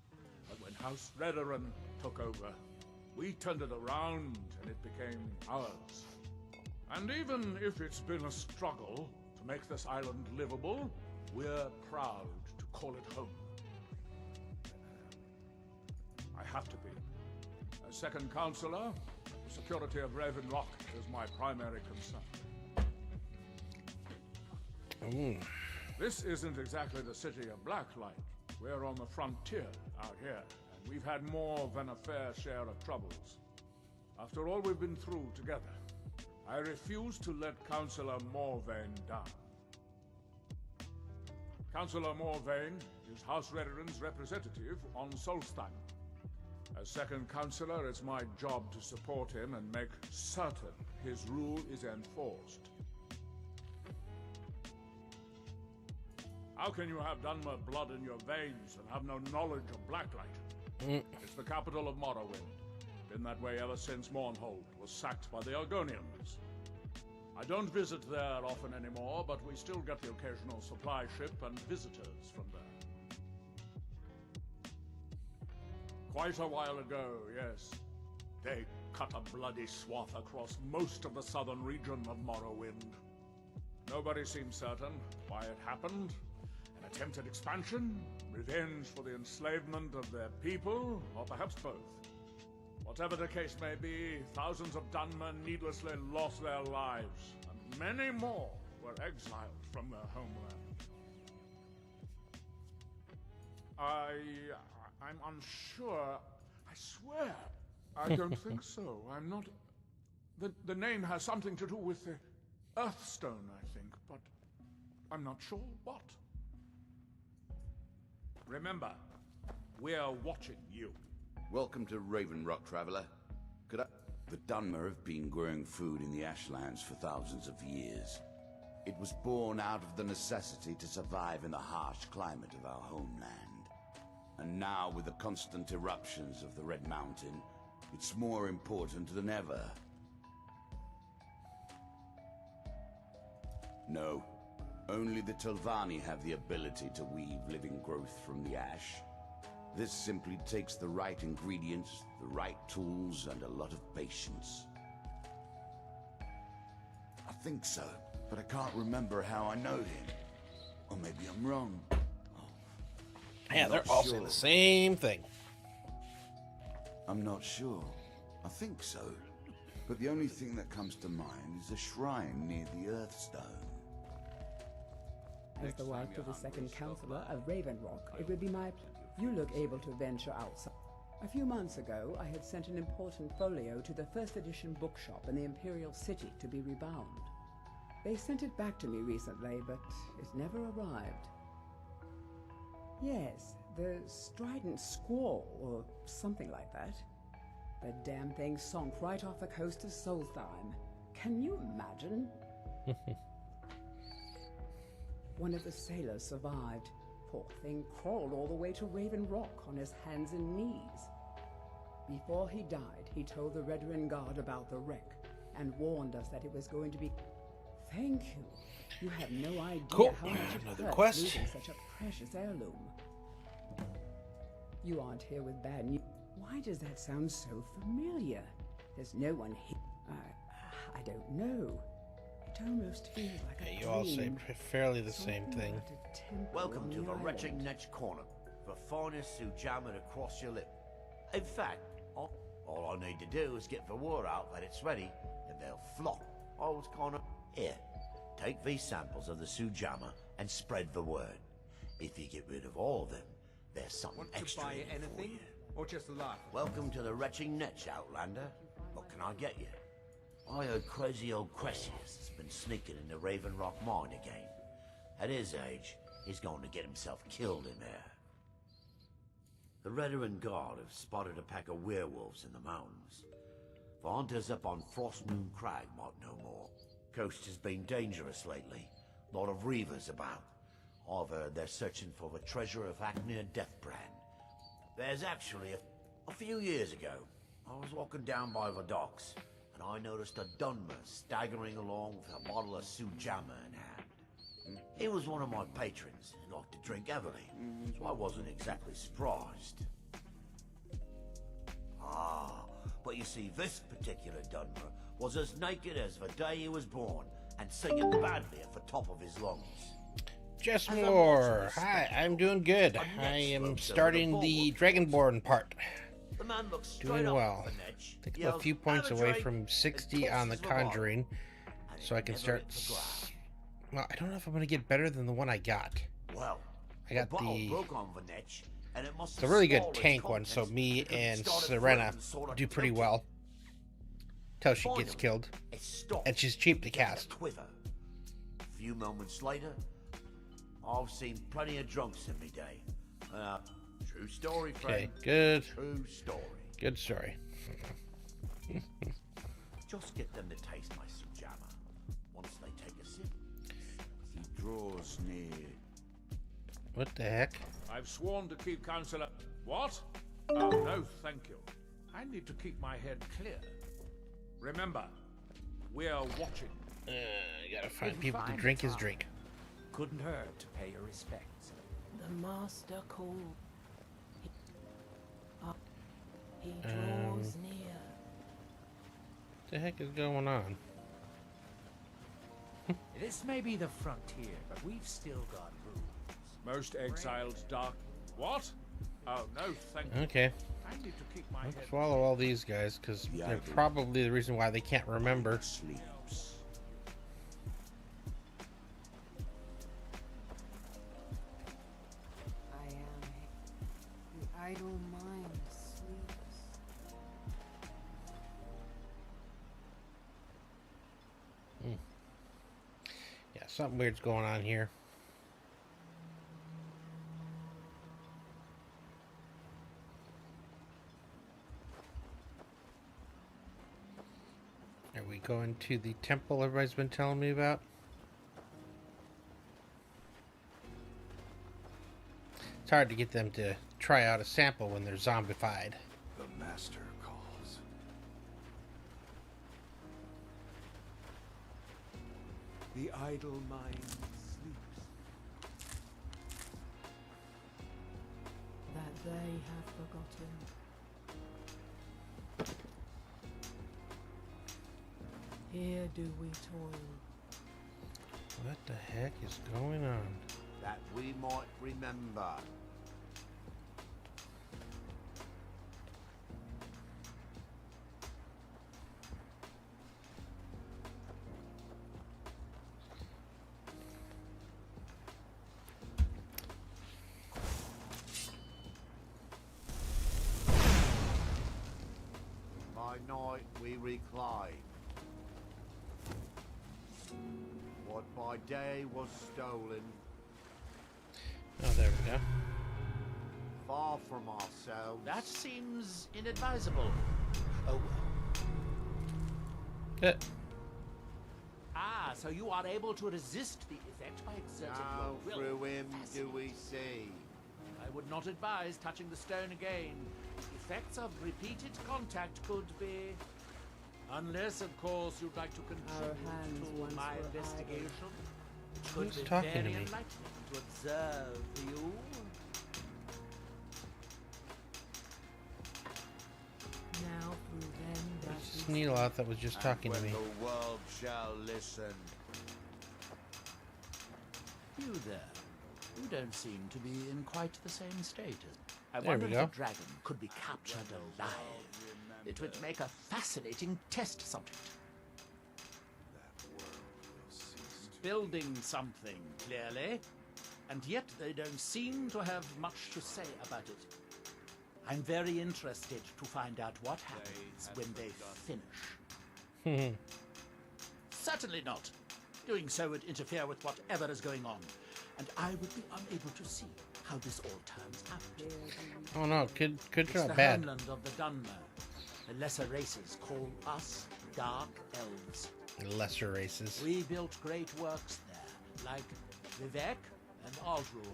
But when House Redoran took over, we turned it around and it became ours. And even if it's been a struggle to make this island livable, we're proud to call it home. I have to be. As second counselor, the security of Raven Rock is my primary concern. This isn't exactly the city of Blacklight. We're on the frontier out here, we've had more than a fair share of troubles. After all we've been through together, I refuse to let Councillor Morrowind down. Councillor Morrowind is House Redoran's representative on Solstheim. As second councillor, it's my job to support him and make certain his rule is enforced. How can you have Dunmer blood in your veins and have no knowledge of Blacklight? It's the capital of Morrowind. Been that way ever since Mournhold was sacked by the Argonians. I don't visit there often anymore, but we still get the occasional supply ship and visitors from there. Quite a while ago, yes. They cut a bloody swath across most of the southern region of Morrowind. Nobody seems certain why it happened. An attempted expansion, revenge for the enslavement of their people, or perhaps both. Whatever the case may be, thousands of Dunmer needlessly lost their lives, and many more were exiled from their homeland. I'm unsure. I swear, I don't think so. I'm not... The name has something to do with the Earthstone, I think, but I'm not sure what. Remember, we're watching you. Welcome to Raven Rock, traveler. Could I... The Dunmer have been growing food in the Ashlands for thousands of years. It was born out of the necessity to survive in the harsh climate of our homeland. And now, with the constant eruptions of the Red Mountain, it's more important than ever. No, only the Telvanni have the ability to weave living growth from the ash. This simply takes the right ingredients, the right tools, and a lot of patience. I think so, but I can't remember how I know him. Or maybe I'm wrong. Yeah, they're all saying the same thing. I'm not sure. I think so. But the only thing that comes to mind is a shrine near the Earthstone. As the wife of the second councillor of Raven Rock, it would be my pleasure. You look able to venture outside. A few months ago, I had sent an important folio to the first edition bookshop in the Imperial City to be rebound. They sent it back to me recently, but it never arrived. Yes, the Strident Squall, or something like that. The damn thing sunk right off the coast of Solstheim. Can you imagine? One of the sailors survived. Poor thing crawled all the way to Raven Rock on his hands and knees. Before he died, he told the Redoran Guard about the wreck and warned us that it was going to be... Thank you. You have no idea how much it hurts losing such a precious heirloom. You aren't here with bad news. Why does that sound so familiar? There's no one here. I don't know. It almost feels like a dream. You all say fairly the same thing. Welcome to the Wretched Netch Corner, the finest sujamma to cross your lip. In fact, all I need to do is get the word out that it's ready, and they'll flock. I was gonna... Here, take these samples of the sujamma and spread the word. If you get rid of all of them, there's something extra in it for you. Or just laugh? Welcome to the Wretched Netch, Outlander. What can I get you? I heard crazy old Cressius has been sneaking in the Raven Rock mine again. At his age, he's going to get himself killed in there. The Redoran Guard have spotted a pack of werewolves in the mountains. The hunters up on Frostmoon Crag might know more. Coast has been dangerous lately. A lot of reavers about. I've heard they're searching for the treasure of Acnir Deathbrand. There's actually a few years ago, I was walking down by the docks, and I noticed a Dunmer staggering along with a bottle of sujamma in hand. He was one of my patrons and liked to drink heavily, so I wasn't exactly surprised. But you see, this particular Dunmer was as naked as the day he was born, and singing badly at the top of his lungs. Just more. Hi, I'm doing good. I am starting the Dragonborn part. The man looks doing well. I think I'm a few points away from 60 on the Conjuring, so I can start. Well, I don't know if I'm going to get better than the one I got. Well, I got the bottle the broke on the netch, and it must It's a really good tank one, so me and Serena do pretty well. Till she gets killed. And she's cheap to cast. A few moments later, I've seen plenty of drunks in my day. True story, friend. Okay, good. True story. Good story. Just get them to taste my sujama. Once they take a sip, he draws near. What the heck? I've sworn to keep Counselor. What? Oh, no, thank you. I need to keep my head clear. Remember, we're watching. You gotta find people to drink his drink. Couldn't hurt to pay your respects. The master called. He draws near. What the heck is going on? This may be the frontier, but we've still got rules. Most exiled dark. What? Oh, no, thank you. Okay. I need to keep my head. Swallow all these guys, because they're probably the reason why they can't remember. Sleeps. I am. The idle mind sleeps. Yeah, something weird's going on here. Are we going to the temple everybody's been telling me about? It's hard to get them to try out a sample when they're zombified. The master calls. The idle mind sleeps. That they have forgotten. Here do we toil. What the heck is going on? That we might remember. By night we recline. What by day was stolen, Oh, there we go. far from ourselves. That seems inadvisable. Oh well. Good. Ah, so you are able to resist the effect by exerting Now your will. through him do we see. I would not advise touching the stone again. Effects of repeated contact could be... Unless, of course, you'd like to contribute hands to once my were investigation. It could Who's be talking to very me? enlightening to observe you. Now through them that It's Snealoth that was just talking to And me. when the world shall listen. You there. You don't seem to be in quite the same state. I There wonder we if go. the dragon could be captured alive. It would make a fascinating test subject. Building something, clearly. And yet they don't seem to have much to say about it. I'm very interested to find out what happens when they finish. Certainly not. Doing so would interfere with whatever is going on. And I would be unable to see how this all turns out. Oh no, could It's turn the out bad. homeland of the Dunmer. The lesser races call us Dark Elves. Lesser races. We built great works there, like Vivek and Aldrune.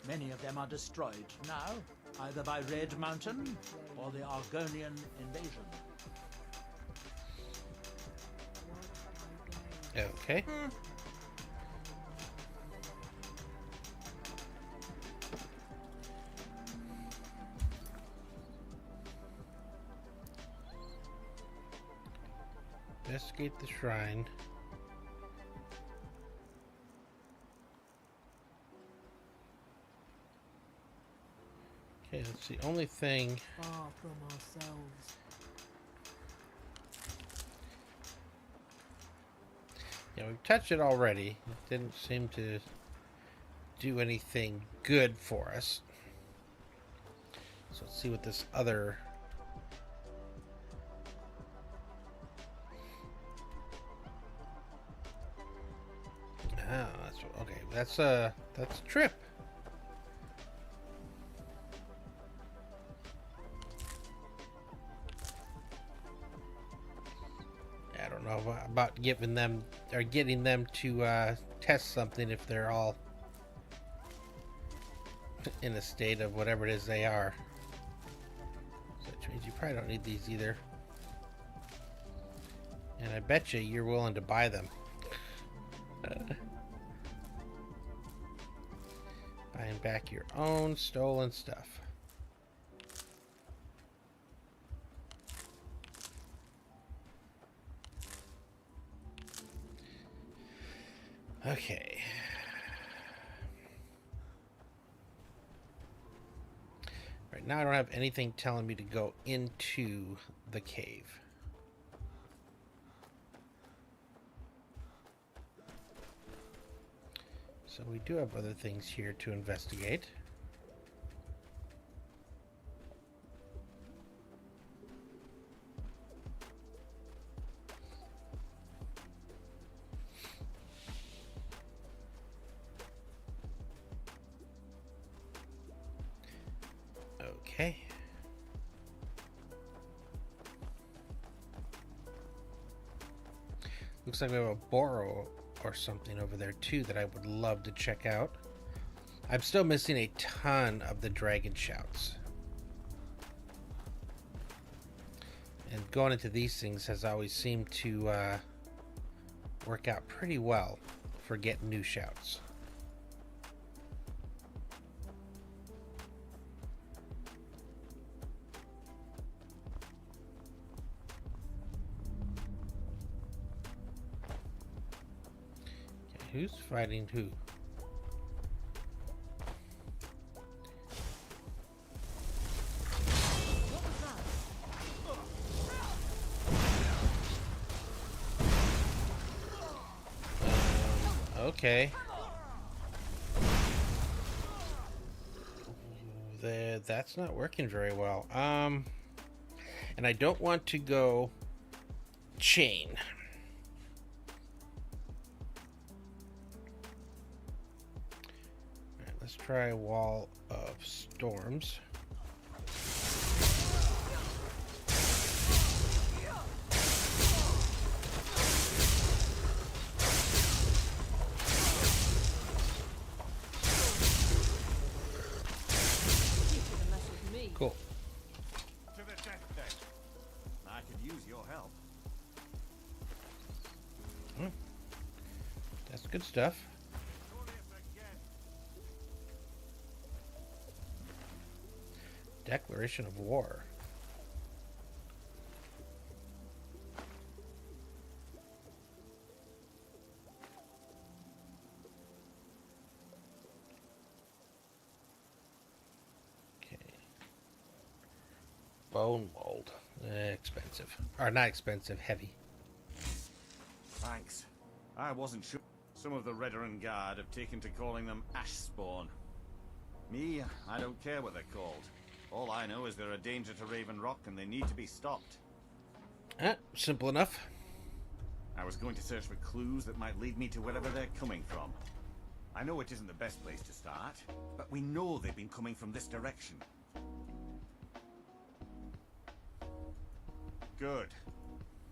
Many of them are destroyed now, either by Red Mountain or the Argonian invasion. Okay. Investigate the shrine. Okay, that's the only thing. far from ourselves. Yeah, we've touched it already. It didn't seem to do anything good for us. let's see what this other... Oh, okay. That's a trip. I don't know about giving them or getting them to test something if they're all in a state of whatever it is they are. So which means you probably don't need these either. And I bet you're willing to buy them. Buying back your own stolen stuff. Okay. Right now I don't have anything telling me to go into the cave. So we do have other things here to investigate. Okay. Looks like we have a burrow or something over there too that I would love to check out. I'm still missing a ton of the dragon shouts. And going into these things has always seemed to work out pretty well for getting new shouts. Who's fighting who? Okay. That's not working very well. And I don't want to go chain. Let's try a wall of storms. Cool. To the death deck. I could use your help. That's good stuff. Declaration of war. Okay. Bone mold. Expensive. Or not expensive, heavy. Thanks. I wasn't sure. Some of the Redoran Guard have taken to calling them ash spawn. Me, I don't care what they're called. All I know is they're a danger to Raven Rock and they need to be stopped. Simple enough. I was going to search for clues that might lead me to wherever they're coming from. I know it isn't the best place to start, but we know they've been coming from this direction. Good.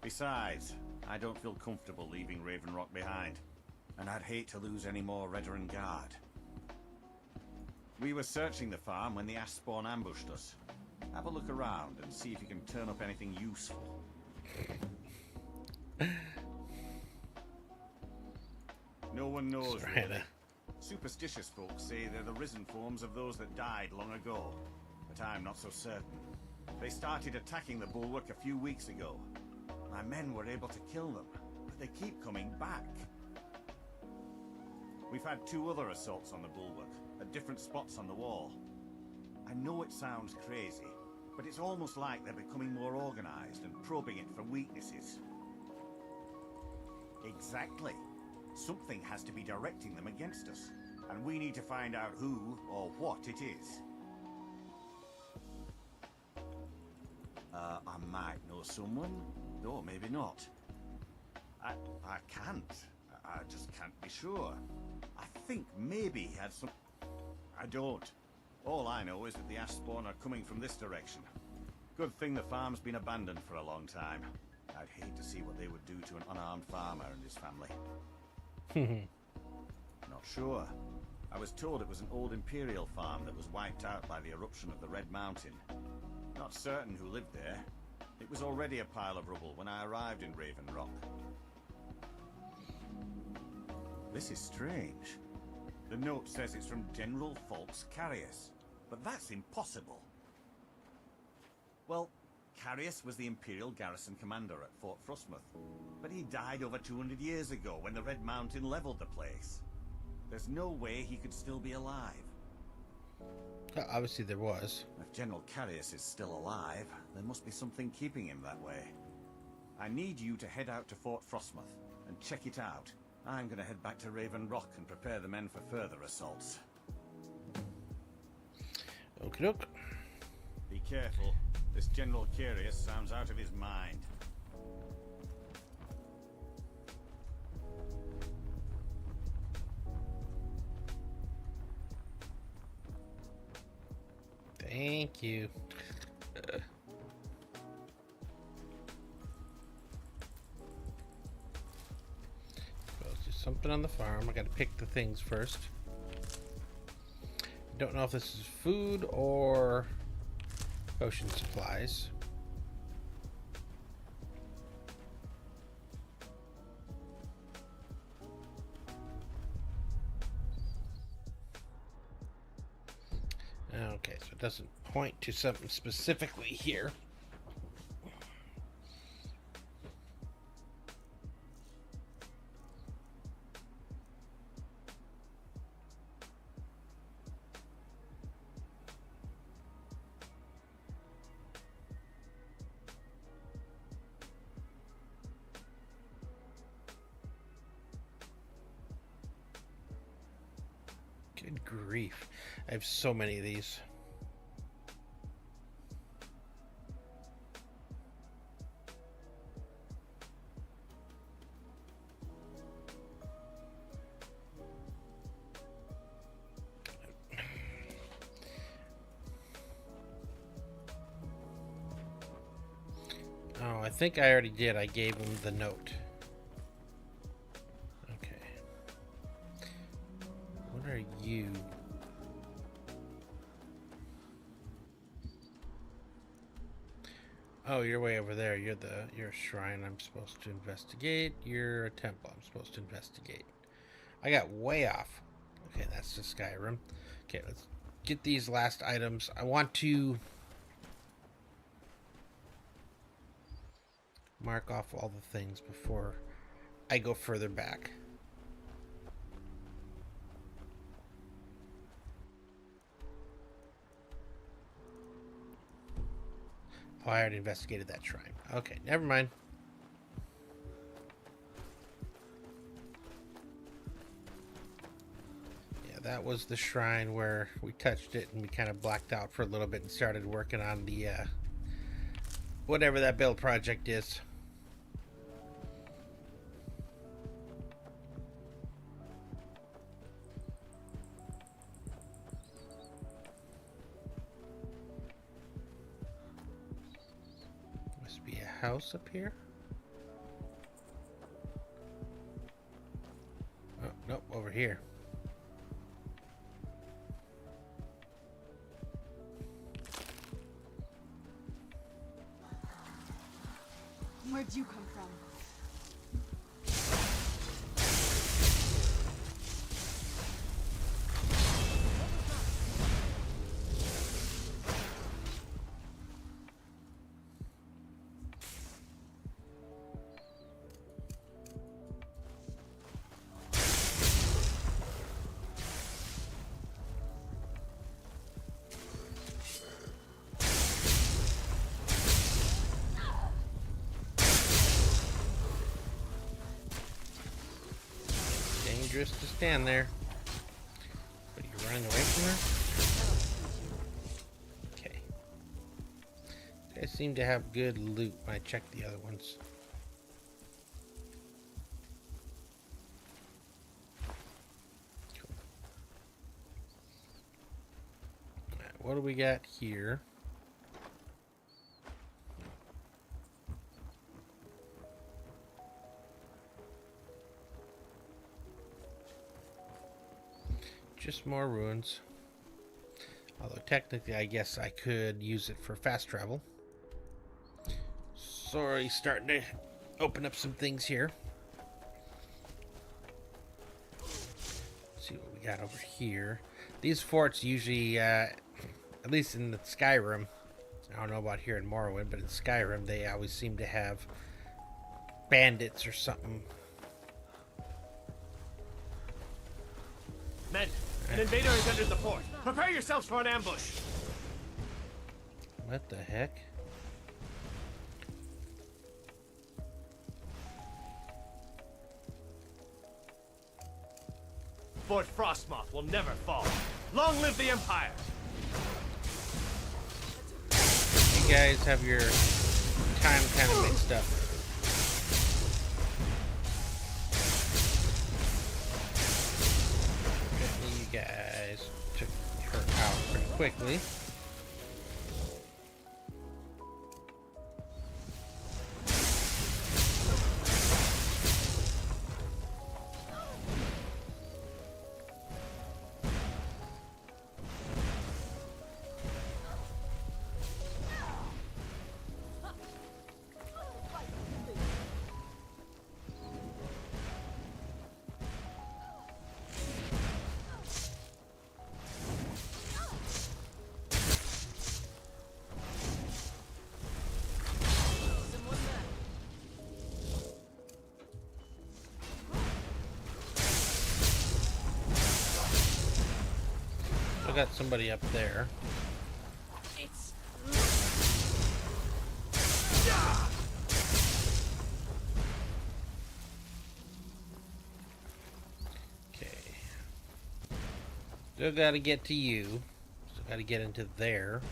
Besides, I don't feel comfortable leaving Raven Rock behind, and I'd hate to lose any more Redoran Guard. We were searching the farm when the ash spawn ambushed us. Have a look around and see if you can turn up anything useful. No one knows, really. Superstitious folks say they're the risen forms of those that died long ago, but I'm not so certain. They started attacking the bulwark a few weeks ago. My men were able to kill them, but they keep coming back. We've had 2 other assaults on the bulwark, at different spots on the wall. I know it sounds crazy, but it's almost like they're becoming more organized and probing it for weaknesses. Exactly. Something has to be directing them against us, and we need to find out who or what it is. I might know someone. No, maybe not. I can't. I just can't be sure. I think maybe he had some... I don't. All I know is that the Ashspawn are coming from this direction. Good thing the farm's been abandoned for a long time. I'd hate to see what they would do to an unarmed farmer and his family. Not sure. I was told it was an old Imperial farm that was wiped out by the eruption of the Red Mountain. Not certain who lived there. It was already a pile of rubble when I arrived in Raven Rock. This is strange. The note says it's from General Falks Carius, but that's impossible. Well, Carius was the Imperial garrison commander at Fort Frostmoth, but he died over 200 years ago when the Red Mountain leveled the place. There's no way he could still be alive. Obviously there was. If General Carius is still alive, there must be something keeping him that way. I need you to head out to Fort Frostmoth and check it out. I'm going to head back to Raven Rock and prepare the men for further assaults. Okie doke. Be careful. This General Carius sounds out of his mind. Thank you. Let's do something on the farm. I gotta pick the things first. Don't know if this is food or potion supplies. Okay, so it doesn't point to something specifically here. Good grief. I have so many of these. Oh, I think I already did. I gave him the note. Okay. What are you? Oh, you're way over there. You're a shrine I'm supposed to investigate. You're a temple I'm supposed to investigate. I got way off. Okay, that's the Skyrim. Okay, let's get these last items. I want to mark off all the things before I go further back. Oh, I already investigated that shrine. Okay, never mind. Yeah, that was the shrine where we touched it and we kind of blacked out for a little bit and started working on the whatever that build project is. Must be a house up here. Oh, nope, over here. Where'd you come from? Dangerous to stand there. But you're running away from her? Okay. guys seem to have good loot when I check the other ones. Cool. Alright, what do we got here? Just more ruins. Although technically I guess I could use it for fast travel. Sorry, starting to open up some things here. Let's see what we got over here. These forts usually, at least in the Skyrim, I don't know about here in Morrowind, but in Skyrim they always seem to have bandits or something. Men, an invader has entered the fort. Prepare yourselves for an ambush. What the heck? Fort Frostmoth will never fall. Long live the Empire! You guys have your time kind of mixed up. You guys took her out pretty quickly. I got somebody up there. Okay. Still gotta get to you. Still gotta get into there.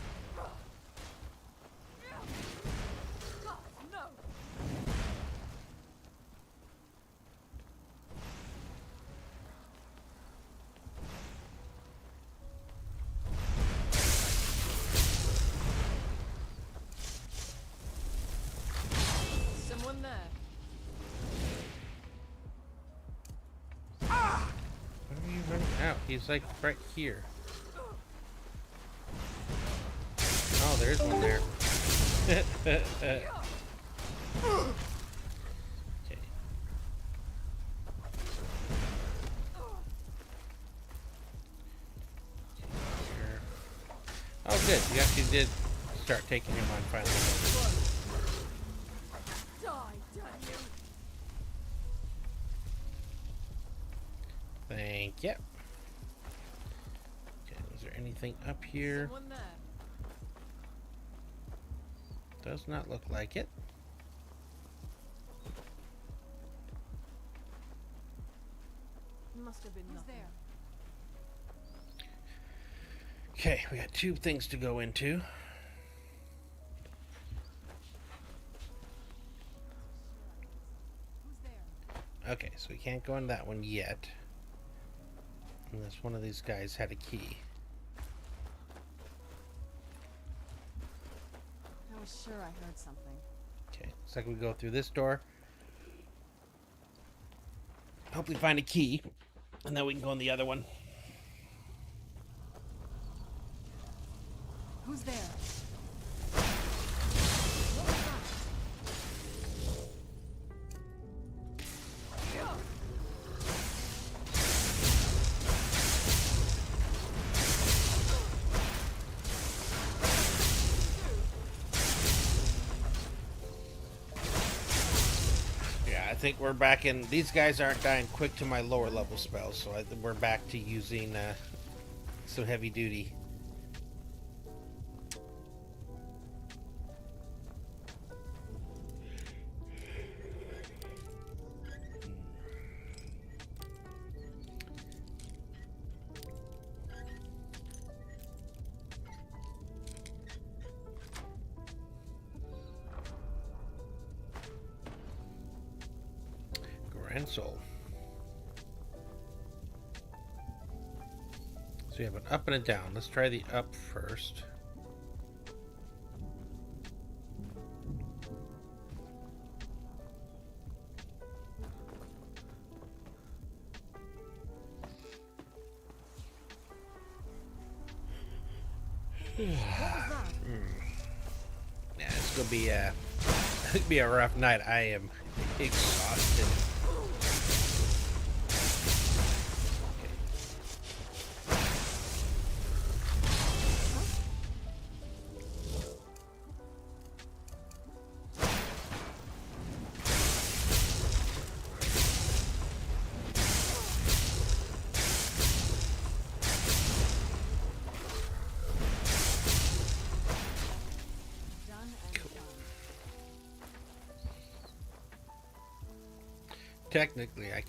He's like right here. Oh, there's one there. Okay. Oh, good. You actually did start taking him on finally. Thank you. Anything up here? Does not look like it. Must have been there. Okay, we got two things to go into. Okay, so we can't go in that one yet. Unless one of these guys had a key. I was sure I heard something. Okay, looks like we go through this door. Hopefully find a key. And then we can go in the other one. Who's there? I think we're back in. These guys aren't dying quick to my lower level spells, so we're back to using some heavy duty. and soul. So we have an up and a down. Let's try the up first. Yeah, it's gonna be it'll be a rough night. I am exhausted. Technically, I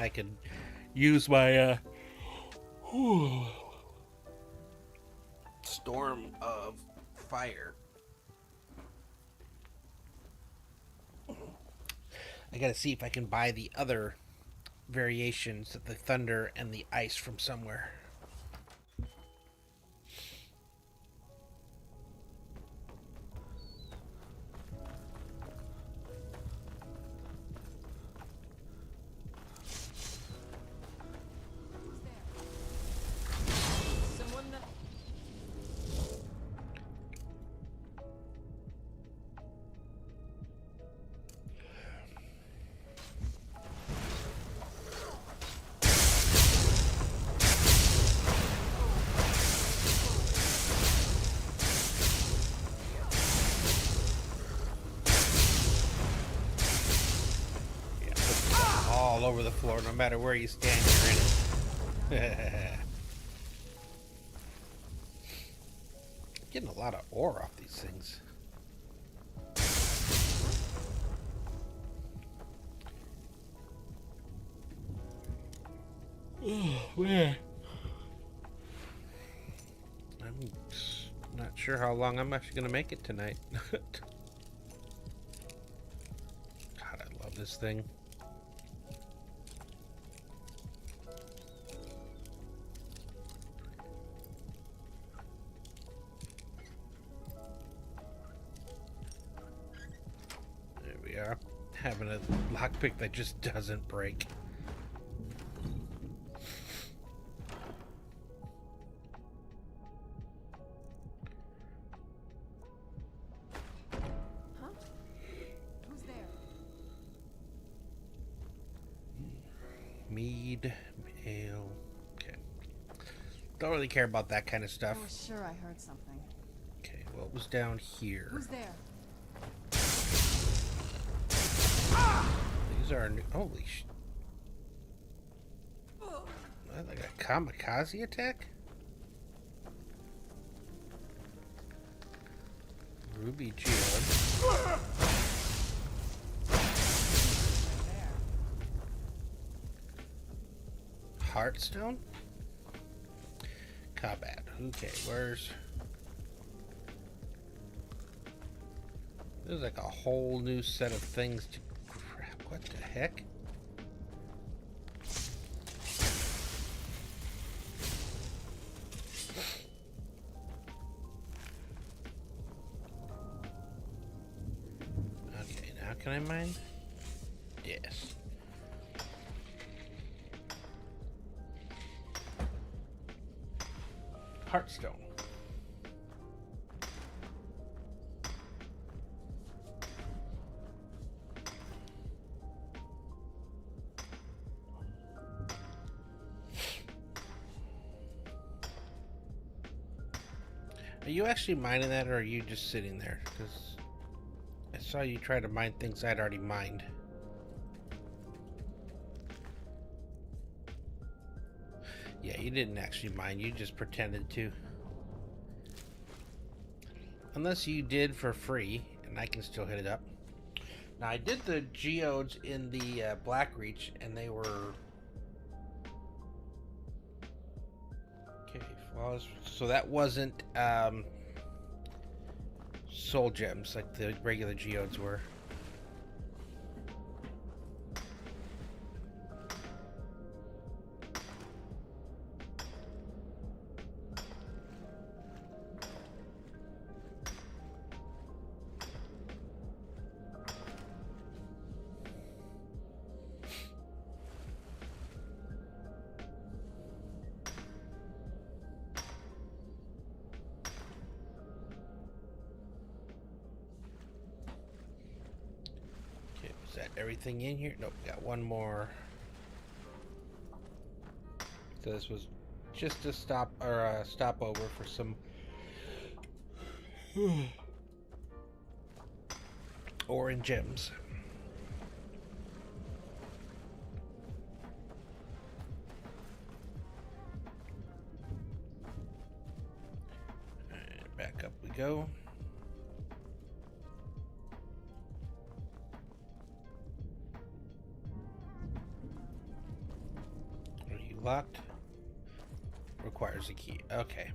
could use my storm of fire. I gotta see if I can buy the other variations of the thunder and the ice from somewhere. All over the floor, no matter where you stand, you're in it. Getting a lot of ore off these things. Oh, man. I'm not sure how long I'm actually going to make it tonight. God, I love this thing. Having a lockpick that just doesn't break. Huh? Who's there? Mead, ale. Okay. Don't really care about that kind of stuff. I was sure I heard something. Okay, what was down here? Who's there? These are new. Holy sh. Like a kamikaze attack? Ruby Geode. Heartstone? Combat. Okay, where's... There's like a whole new set of things to grab. What the heck? Okay, now can I mine? Yes. Heartstone. Are you actually mining that, or are you just sitting there? Because I saw you try to mine things I'd already mined. Yeah, you didn't actually mine, you just pretended to. Unless you did for free, and I can still hit it up. Now, I did the geodes in the Blackreach, and they were... Okay, flaws. So that wasn't soul gems like the regular geodes were. Is that everything in here? Nope, got one more. So this was just a stopover for some ore and gems. And back up we go. Are you locked? Requires a key. Okay.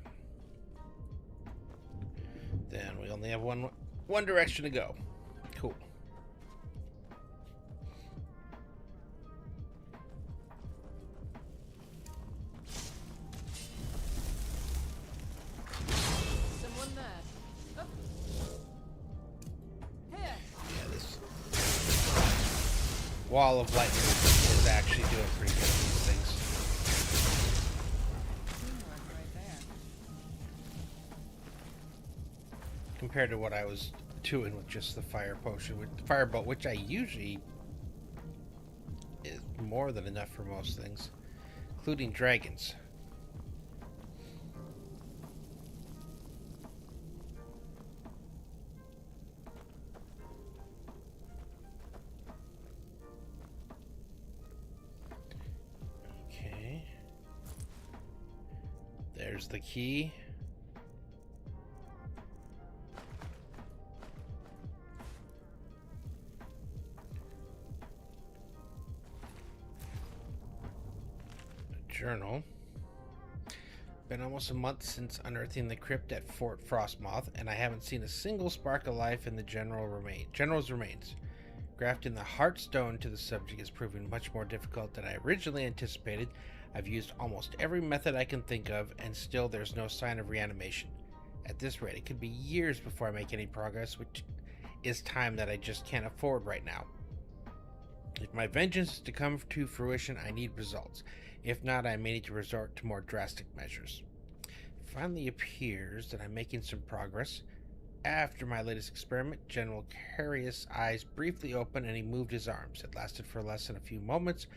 Then we only have one direction to go. Cool. Someone there. Oh. Here. Yeah, this wall of lightning is actually doing pretty good at these things. Compared to what I was doing with just the fire potion, with the firebolt, which I usually is more than enough for most things, including dragons. Okay. There's the key. Journal. Been almost a month since unearthing the crypt at Fort Frostmoth, and I haven't seen a single spark of life in the general's remains. Grafting the Heartstone to the subject is proving much more difficult than I originally anticipated. I've used almost every method I can think of, and still there's no sign of reanimation. At this rate, it could be years before I make any progress, which is time that I just can't afford right now. If my vengeance is to come to fruition, I need results. If not, I may need to resort to more drastic measures. It finally appears that I'm making some progress. After my latest experiment, General Carius' eyes briefly opened and he moved his arms. It lasted for less than a few moments,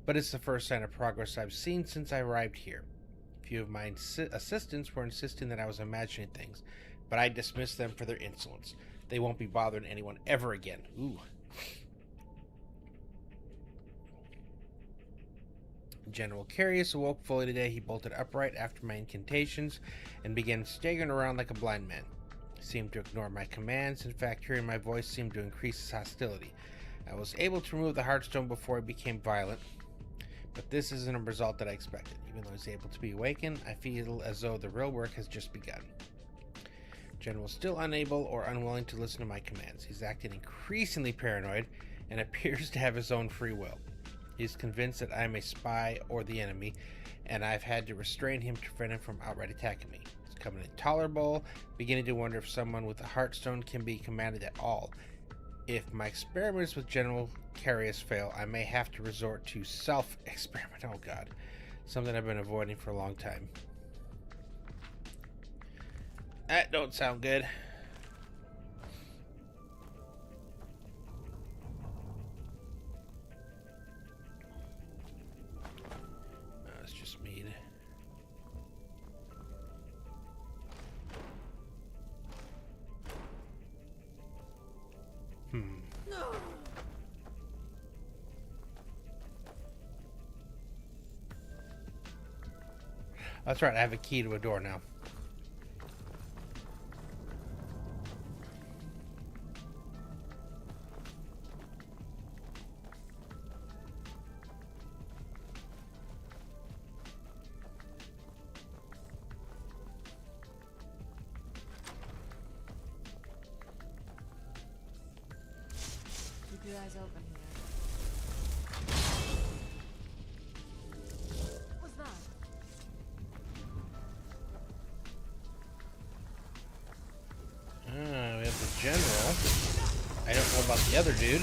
but it's the first sign of progress I've seen since I arrived here. A few of my assistants were insisting that I was imagining things, but I dismissed them for their insolence. They won't be bothering anyone ever again. Ooh. General Carius awoke fully today. He bolted upright after my incantations and began staggering around like a blind man. He seemed to ignore my commands. In fact, hearing my voice seemed to increase his hostility. I was able to remove the Heartstone before he became violent, but this isn't a result that I expected. Even though he's able to be awakened, I feel as though the real work has just begun. General is still unable or unwilling to listen to my commands. He's acting increasingly paranoid and appears to have his own free will. He's convinced that I'm a spy or the enemy, and I've had to restrain him to prevent him from outright attacking me. It's becoming intolerable, beginning to wonder if someone with a Heartstone can be commanded at all. If my experiments with General Carius fail, I may have to resort to self-experiment. Oh god. Something I've been avoiding for a long time. That don't sound good. It's just mead. No. That's right, I have a key to a door now. Keep your eyes open here. What's that? We have the general. I don't know about the other dude.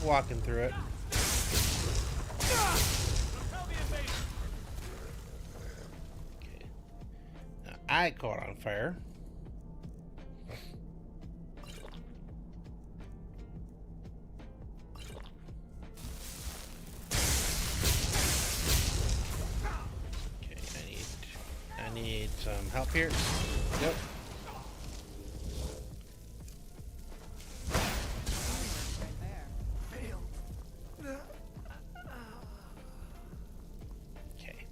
walking through it. Okay. Now, I caught on fire. I need some help here. Yep. Okay.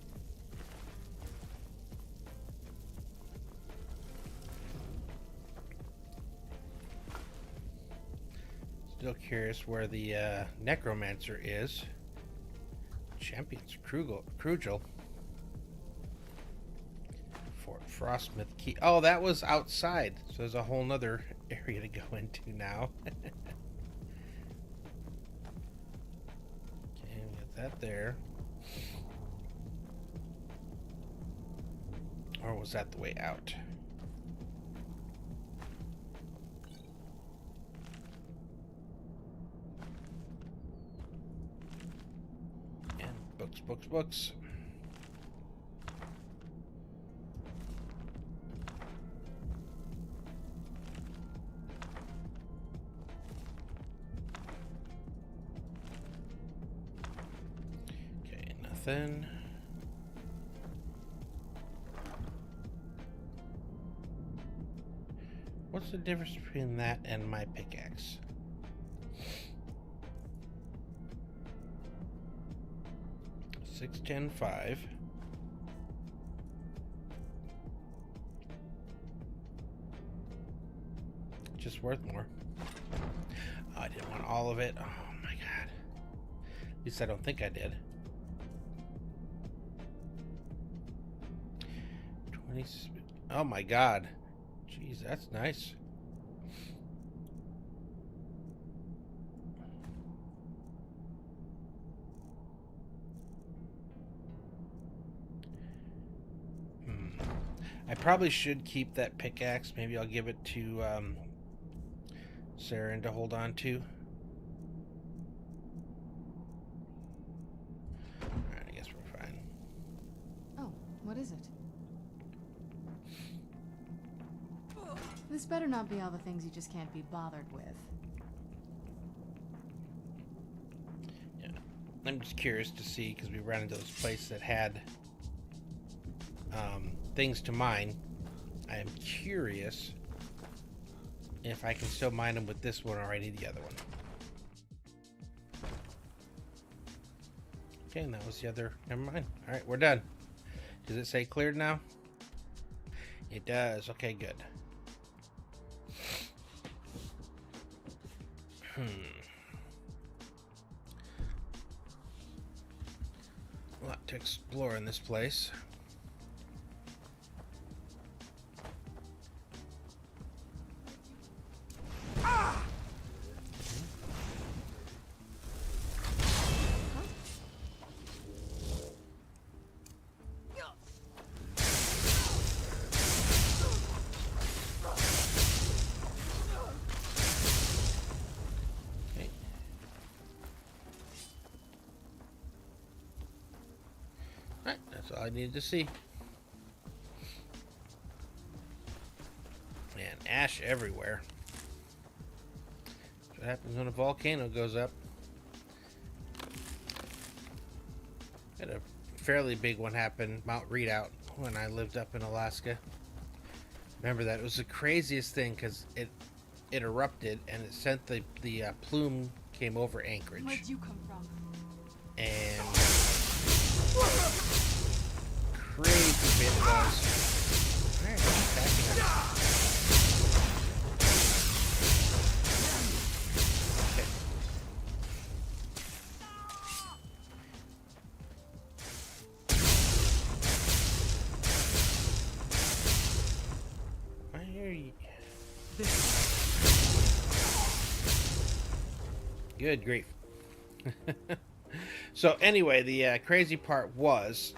Still curious where the necromancer is. Champions Krugel. Fort Frostmith Key. Oh, that was outside. So there's a whole nother area to go into now. Okay, we got that there. Or was that the way out? And books. Okay, nothing. What's the difference between that and my pickaxe? $6.10.5. Just worth more. Oh, I didn't want all of it. Oh my god. At least I don't think I did. 20. Oh my god. Jeez, that's nice. I probably should keep that pickaxe. Maybe I'll give it to Saren to hold on to. Alright, I guess we're fine. Oh, what is it? This better not be all the things you just can't be bothered with. Yeah, I'm just curious to see, because we ran into this place that had things to mine. I am curious if I can still mine them with this one, or I need the other one. Okay, and that was the other. Never mind. All right, we're done. Does it say cleared now? It does. Okay, good. A lot to explore in this place. That's all I needed to see. Man, ash everywhere. That's what happens when a volcano goes up. Had a fairly big one happen, Mount Redoubt, when I lived up in Alaska. Remember that? It was the craziest thing, because it erupted and it sent the plume came over Anchorage. Where'd you come from? And crazy bit was. Alright, attacking us. Okay. I hear you. Good grief. So anyway, the crazy part was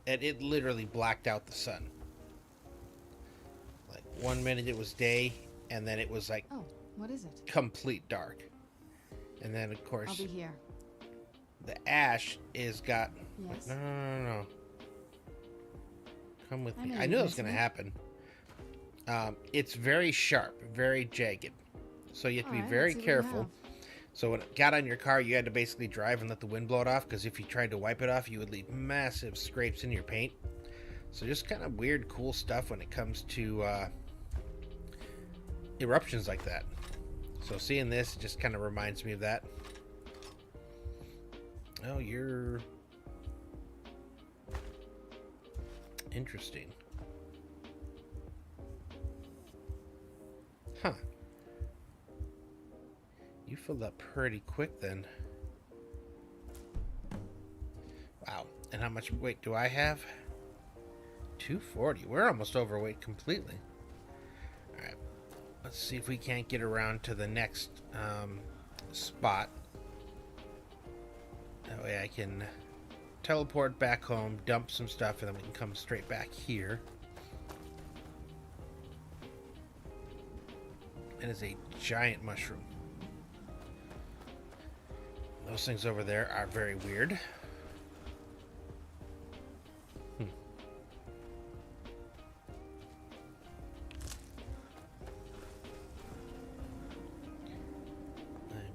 it literally blacked out the sun. Like 1 minute it was day, and then it was like, oh, what is it? complete dark. And then, of course, I'll be here. the ash is got... Yes? No. Come with I me. know I you knew it was miss going to me. happen. It's very sharp, very jagged. So you have to be Alright, very let's see what you careful. have. So when it got on your car, you had to basically drive and let the wind blow it off, because if you tried to wipe it off, you would leave massive scrapes in your paint. So just kind of weird, cool stuff when it comes to eruptions like that. So seeing this just kind of reminds me of that. Oh, you're... interesting. Huh. You filled up pretty quick then. Wow. And how much weight do I have? 240. We're almost overweight completely. Alright. Let's see if we can't get around to the next spot. That way I can teleport back home, dump some stuff, and then we can come straight back here. It is a giant mushroom. Those things over there are very weird. I'm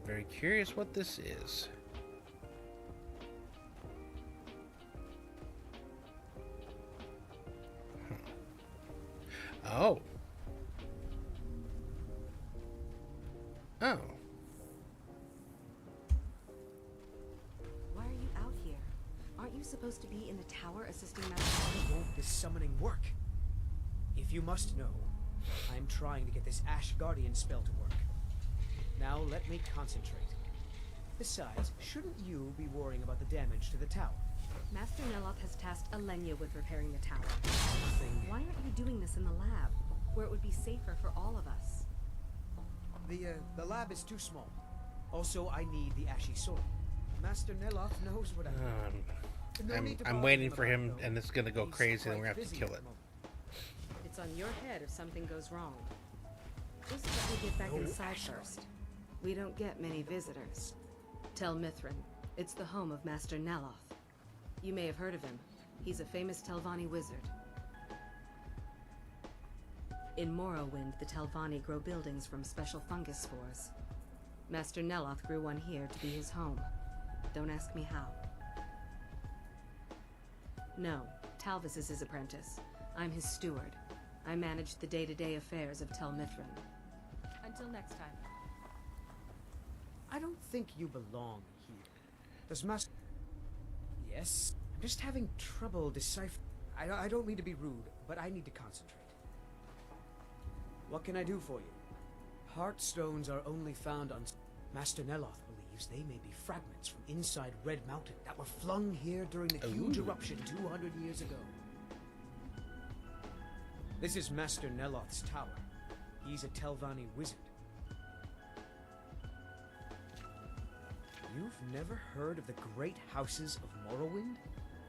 very curious what this is. Oh. Oh. Why are you out here? Aren't you supposed to be in the tower assisting Master? Why won't this summoning work? If you must know, I am trying to get this Ash Guardian spell to work. Now let me concentrate. Besides, shouldn't you be worrying about the damage to the tower? Master Neloth has tasked Alenia with repairing the tower. Nothing. Why aren't you doing this in the lab, where it would be safer for all of us? The lab is too small. Also, I need the Ashy Sword. Master Neloth knows what I need. I'm waiting for him, and it's gonna go crazy, and we're gonna have to kill it. It's on your head if something goes wrong. Just let me get back inside first. We don't get many visitors. Tel Mithrin. It's the home of Master Neloth. You may have heard of him. He's a famous Telvanni wizard. In Morrowind, the Telvanni grow buildings from special fungus spores. Master Neloth grew one here to be his home. Don't ask me how. No, Talvis is his apprentice. I'm his steward. I manage the day-to-day affairs of Tel Mithrin. Until next time. I don't think you belong here. Does Master... Yes? I'm just having trouble deciphering... I don't mean to be rude, but I need to concentrate. What can I do for you? Heartstones are only found on... Master Neloth believes they may be fragments from inside Red Mountain that were flung here during the huge eruption 200 years ago. This is Master Neloth's tower. He's a Telvanni wizard. You've never heard of the great houses of Morrowind?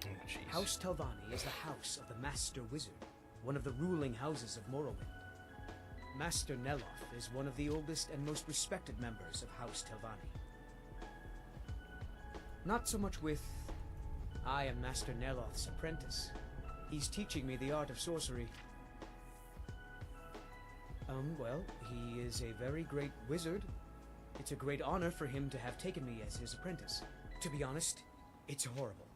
Oh, House Telvanni is the house of the Master Wizard, one of the ruling houses of Morrowind. Master Neloth is one of the oldest and most respected members of House Telvanni. Not so much with... I am Master Neloth's apprentice. He's teaching me the art of sorcery. Well, he is a very great wizard. It's a great honor for him to have taken me as his apprentice. To be honest, it's horrible.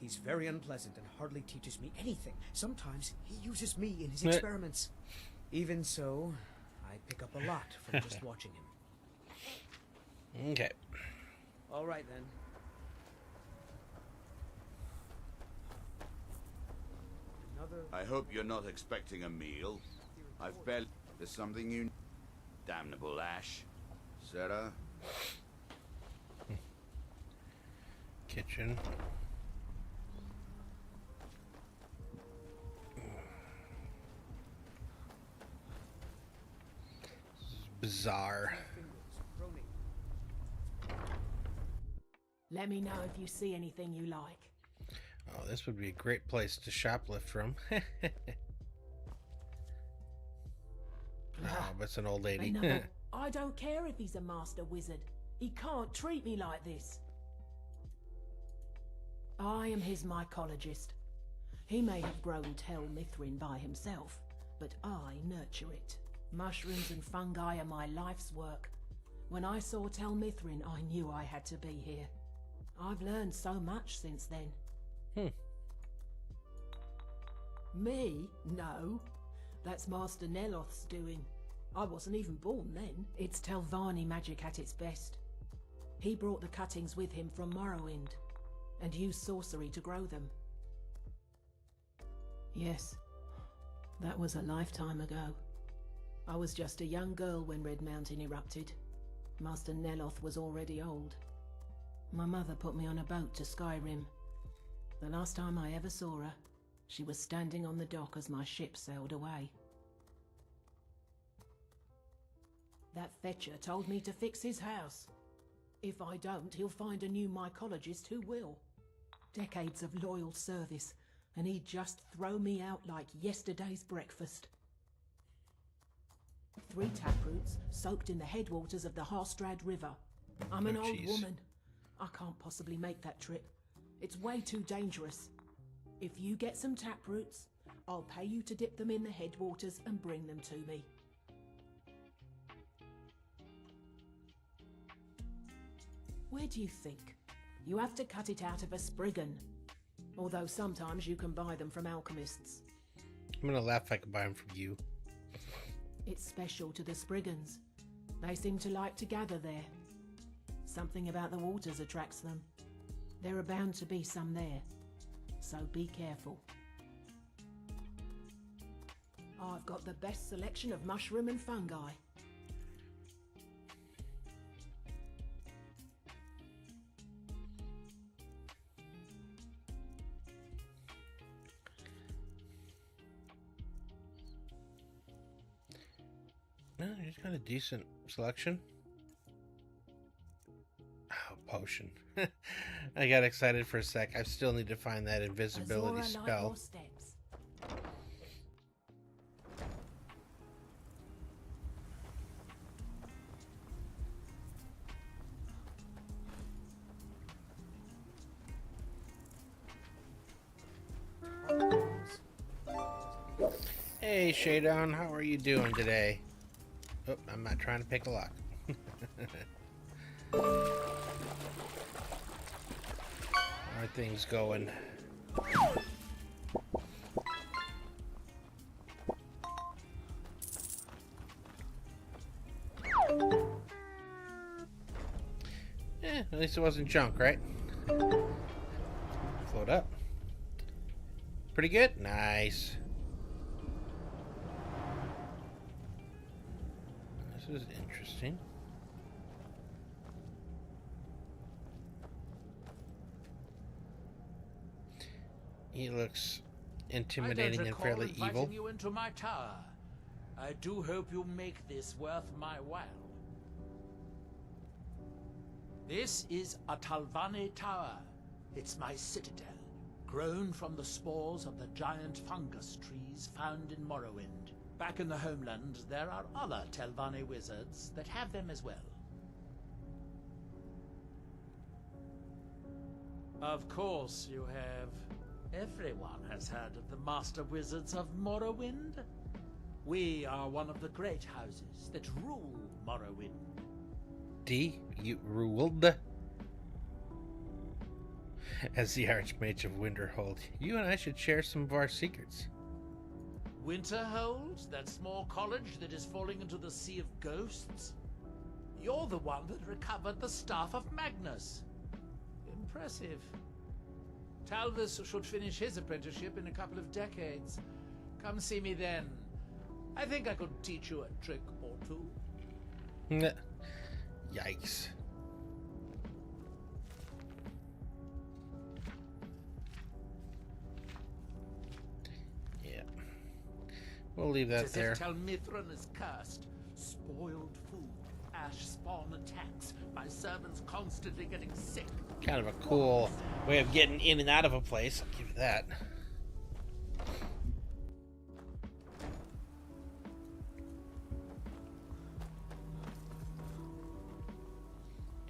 He's very unpleasant and hardly teaches me anything. Sometimes he uses me in his experiments. Even so, I pick up a lot from just watching him. Okay. All right, then. I hope you're not expecting a meal. I've barely... There's something you... Damnable Ash. Sarah? Kitchen. This is bizarre. Let me know if you see anything you like. Oh, this would be a great place to shoplift from. Oh, but it's an old lady. Another, I don't care if he's a master wizard. He can't treat me like this. I am his mycologist. He may have grown Tel Mithrin by himself, but I nurture it. Mushrooms and fungi are my life's work. When I saw Tel Mithrin, I knew I had to be here. I've learned so much since then. Me? No. That's Master Neloth's doing. I wasn't even born then. It's Telvanni magic at its best. He brought the cuttings with him from Morrowind, and used sorcery to grow them. Yes, that was a lifetime ago. I was just a young girl when Red Mountain erupted. Master Neloth was already old. My mother put me on a boat to Skyrim. The last time I ever saw her, she was standing on the dock as my ship sailed away. That fetcher told me to fix his house. If I don't, he'll find a new mycologist who will. Decades of loyal service, and he'd just throw me out like yesterday's breakfast. 3 taproots soaked in the headwaters of the Harstrad River. I'm an old woman. I can't possibly make that trip. It's way too dangerous. If you get some taproots, I'll pay you to dip them in the headwaters and bring them to me. Where do you think? You have to cut it out of a Spriggan. Although sometimes you can buy them from alchemists. I'm gonna laugh if I can buy them from you. It's special to the Spriggans. They seem to like to gather there. Something about the waters attracts them. There are bound to be some there, so be careful. I've got the best selection of mushroom and fungi. No, he's got a decent selection. Oh, potion. I got excited for a sec. I still need to find that invisibility spell. Hey, Shadown, how are you doing today? Oh, I'm not trying to pick a lock. How are things going? At least it wasn't junk, right? Float up. Pretty good? Nice. This is interesting. He looks intimidating and fairly evil. You into my tower. I do hope you make this worth my while. This is a Telvanni tower. It's my citadel, grown from the spores of the giant fungus trees found in Morrowind. Back in the homeland, there are other Telvanni wizards that have them as well. Of course you have. Everyone has heard of the Master Wizards of Morrowind. We are one of the great houses that rule Morrowind. You ruled? As the Archmage of Winterhold, you and I should share some of our secrets. Winterhold? That small college that is falling into the Sea of Ghosts? You're the one that recovered the Staff of Magnus. Impressive. Talvis should finish his apprenticeship in a couple of decades. Come see me then. I think I could teach you a trick or two. Yikes. Yeah. We'll leave that there. Tel Mithrin is cursed. Spoiled food, ash spawn attacks, my servants constantly getting sick. Kind of a cool way of getting in and out of a place, I'll give you that.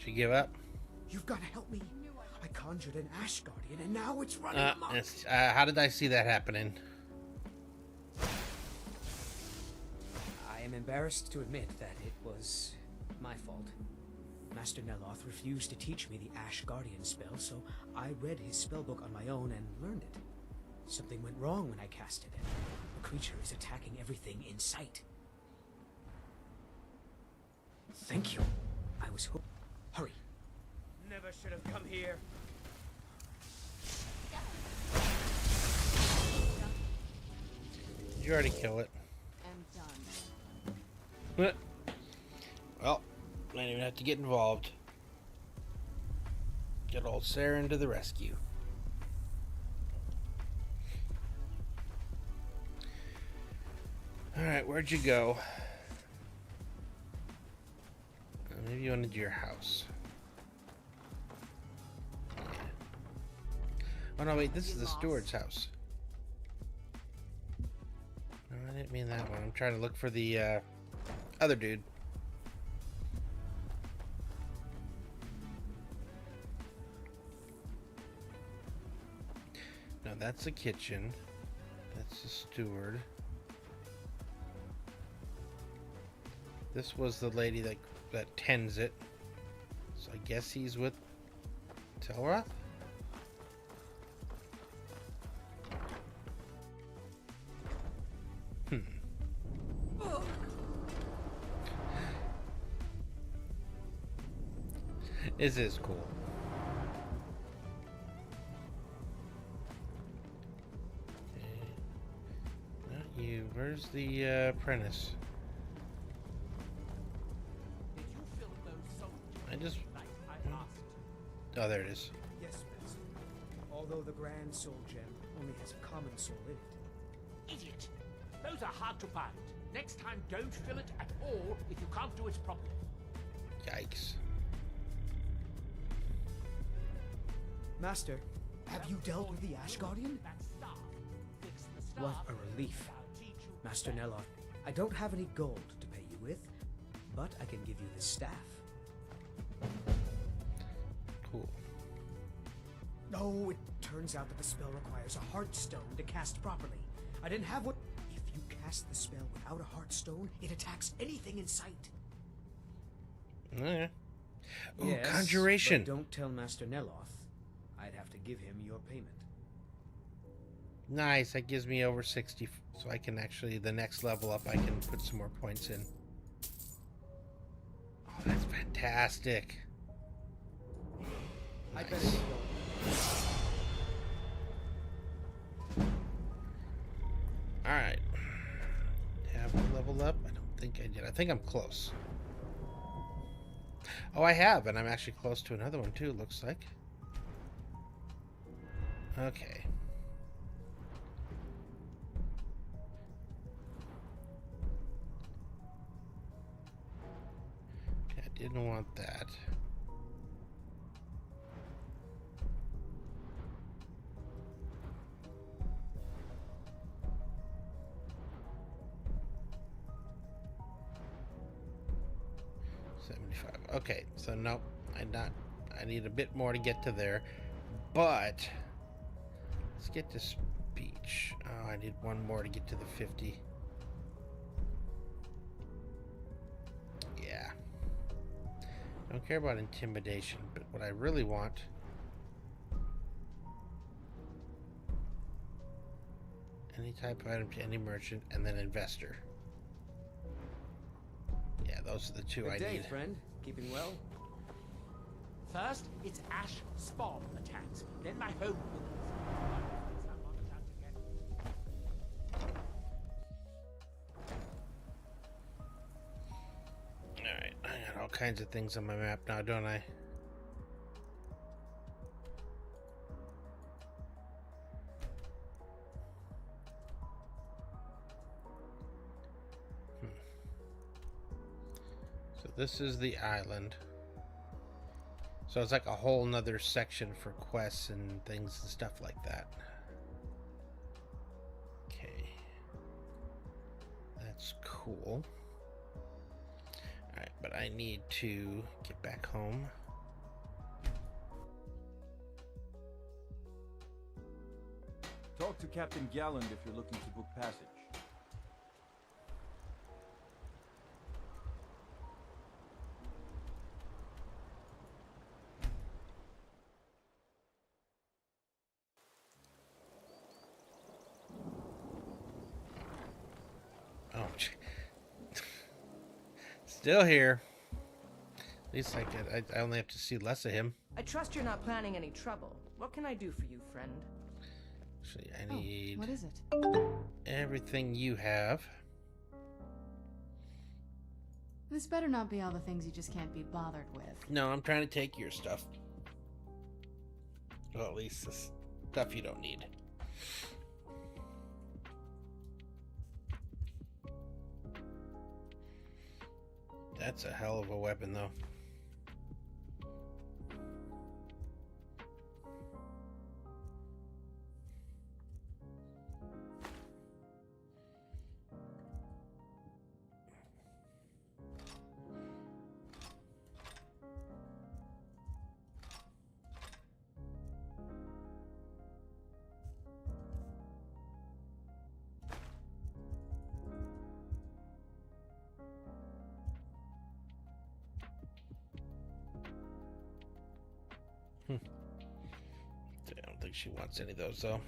She give up? You've got to help me. I conjured an Ash Guardian, and now it's running amok. How did I see that happening? I am embarrassed to admit that it was my fault. Master Neloth refused to teach me the Ash Guardian spell, so I read his spellbook on my own and learned it. Something went wrong when I casted it. The creature is attacking everything in sight. Thank you. I was hoping. Hurry. Never should have come here. Did you already kill it? I'm done. Well, I didn't even have to get involved. Get old Saren to the rescue. Alright, where'd you go? Maybe you wanted your house. Yeah. Oh no, wait, this is the steward's house. No, I didn't mean that one. I'm trying to look for the other dude. No, that's the kitchen. That's the steward. This was the lady that tends it. So I guess he's with Telra? This is cool. Not you. Where's the apprentice? I just... Oh, there it is. Yes, Master. Although the Grand Soul Gem only has a common soul in it. Idiot! Those are hard to find. Next time, don't fill it at all if you can't do it properly. Yikes. Master, have you dealt with the Ash Guardian? What a relief. Master Neloth, I don't have any gold to pay you with, but I can give you the staff. Cool. Oh, it turns out that the spell requires a Heartstone to cast properly. I didn't have one. If you cast the spell without a Heartstone, it attacks anything in sight. Okay. Ooh, Yes, conjuration. but don't tell Master Neloth. I'd have to give him your payment. Nice, that gives me over 60, so I can actually, the next level up, I can put some more points in. Oh, that's fantastic. I Nice. better go. Alright. Have I leveled up? I don't think I did. I think I'm close. Oh, I have, and I'm actually close to another one too, it looks like. Okay. I didn't want that. Okay, so nope, I need a bit more to get to there, but let's get to speech. Oh, I need one more to get to the 50. Yeah. Don't care about intimidation, but what I really want any type of item to any merchant, and then investor. Yeah, those are the two I Good day, need. friend. Keeping well? First, it's ash spawn attacks. Then my home Alright, I got all kinds of things on my map now, don't I? So this is the island. So it's like a whole nother section for quests and things and stuff like that. Okay. That's cool. Alright, but I need to get back home. talk to Captain Galland if you're looking to book passage. Oh, still here. At least I only have to see less of him. I trust you're not planning any trouble. What can I do for you, friend? Actually, I need what is it? everything you have. This better not be all the things you just can't be bothered with. No, I'm trying to take your stuff. Well, at least the stuff you don't need. That's a hell of a weapon, though. I don't think she wants any of those, though.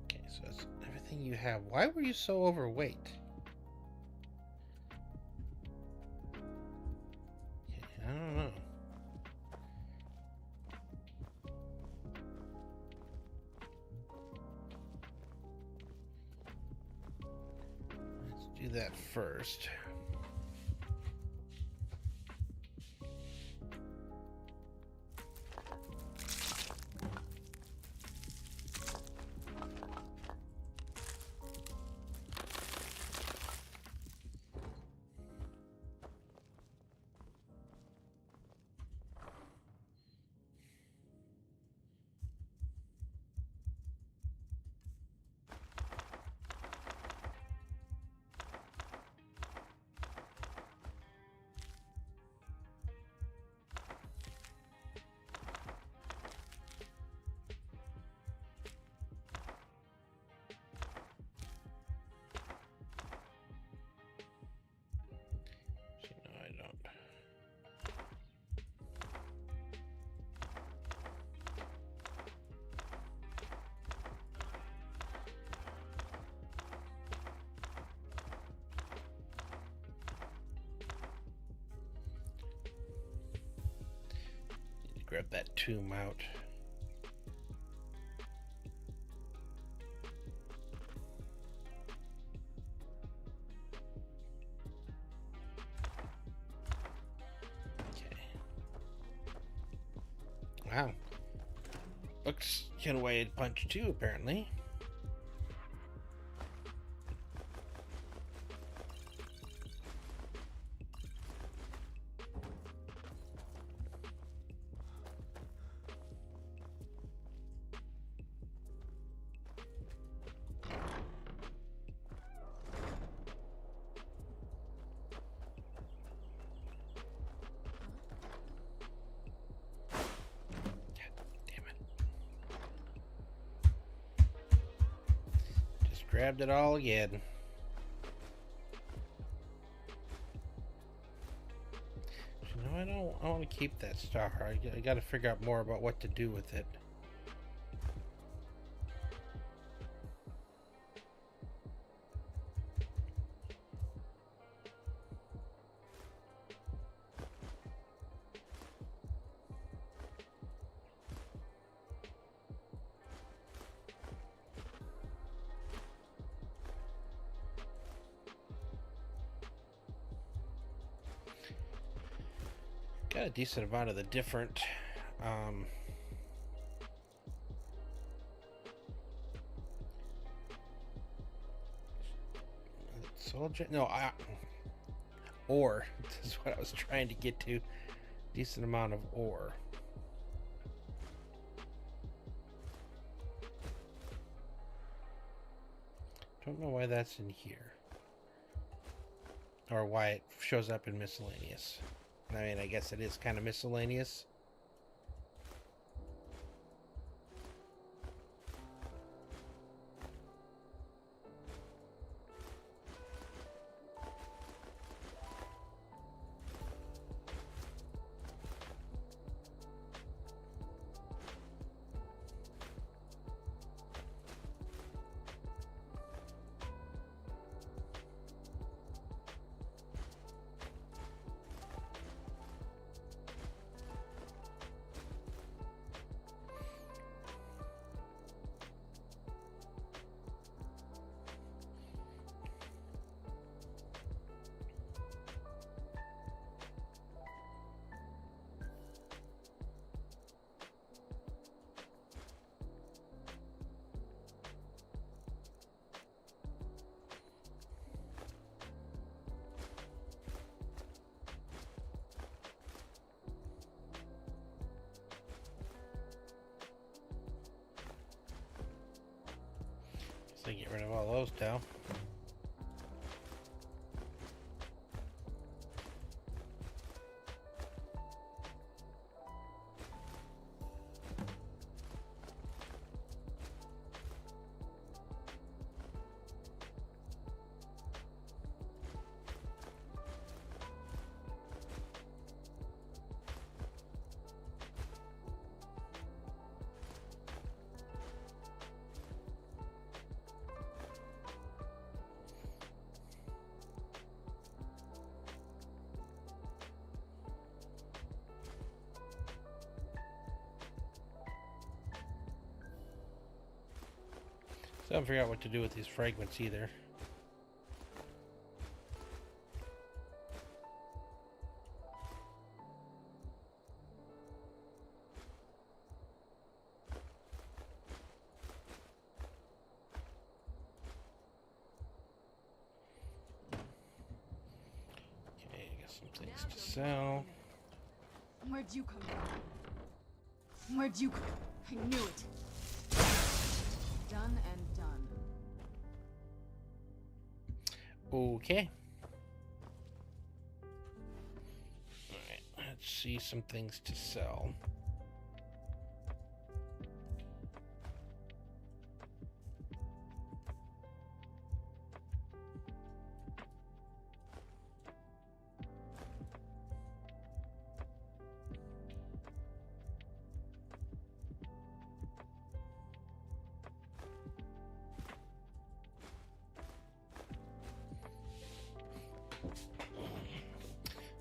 Okay, so that's everything you have. Why were you so overweight? Okay, I don't know. Let's do that first. Grab that tomb out. Okay. Wow. Looks can weigh a punch too, apparently. Grabbed it all again. No, I want to keep that star. I got to figure out more about what to do with it. Got a decent amount of the different soldier. No, ore. This is what I was trying to get to. Decent amount of ore. Don't know why that's in here, or why it shows up in miscellaneous. I mean, I guess it is kind of miscellaneous. rid of all those now. I haven't figured out what to do with these fragments either. Okay, I got some things to sell. Where'd you come from? Where'd you come? I knew it. Done and done. Okay. Alright, let's see some things to sell.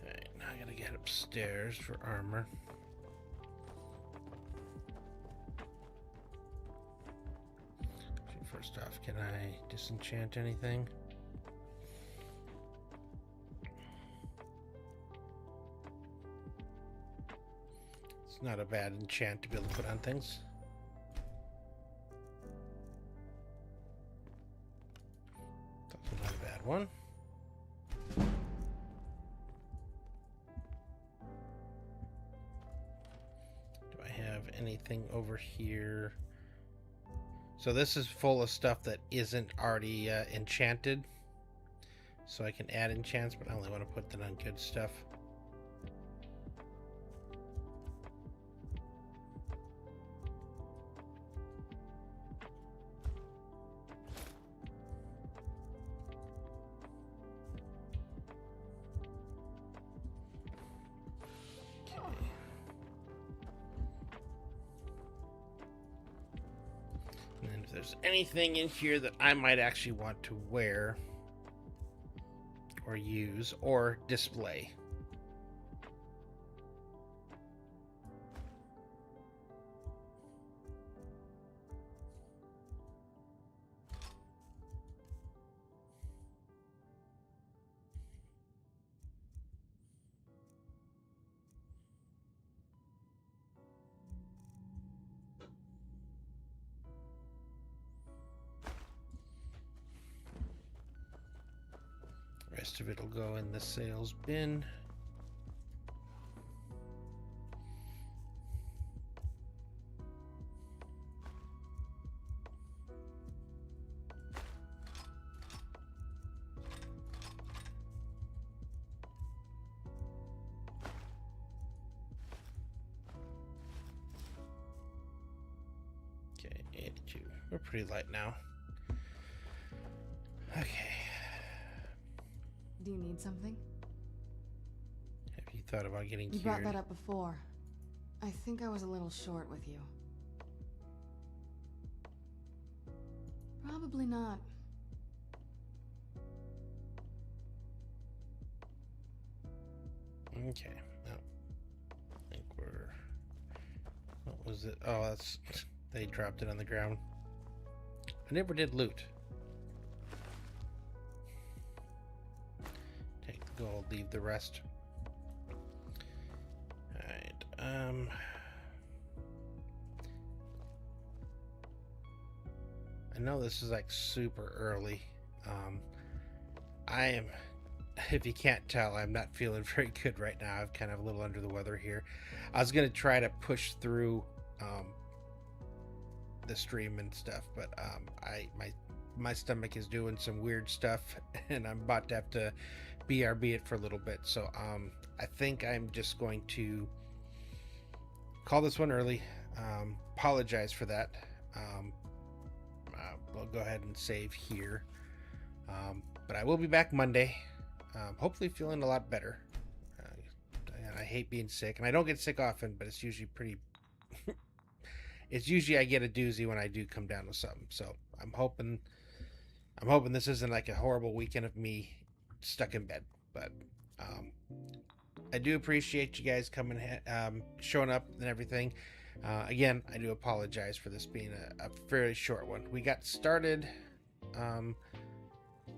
Alright, now I gotta get upstairs for armor. First off, can I disenchant anything? It's not a bad enchant to be able to put on things. That's not a bad one. Do I have anything over here? So this is full of stuff that isn't already enchanted. So I can add enchants, but I only want to put that on good stuff. And if there's anything in here that I might actually want to wear or use or display. Rest of it will go in the sales bin. Okay, 82. We're pretty light now. Okay. Do you need something? Have you thought about getting You cured? brought that up before. I think I was a little short with you. Probably not. Okay. No. I think we're... What was it? Oh, that's... They dropped it on the ground. I never did loot. Take the gold, leave the rest. Alright, I know this is like super early. I am, if you can't tell, I'm not feeling very good right now. I'm kind of a little under the weather here. I was going to try to push through the stream and stuff, but my my stomach is doing some weird stuff, and I'm about to have to BRB it for a little bit. So I think I'm just going to call this one early. Apologize for that. We'll go ahead and save here. But I will be back Monday. Hopefully feeling a lot better. I hate being sick, and I don't get sick often, but it's usually pretty... it's usually I get a doozy when I do come down with something. So I'm hoping this isn't like a horrible weekend of me stuck in bed. But I do appreciate you guys coming, showing up and everything. Again, I do apologize for this being a fairly short one. We got started on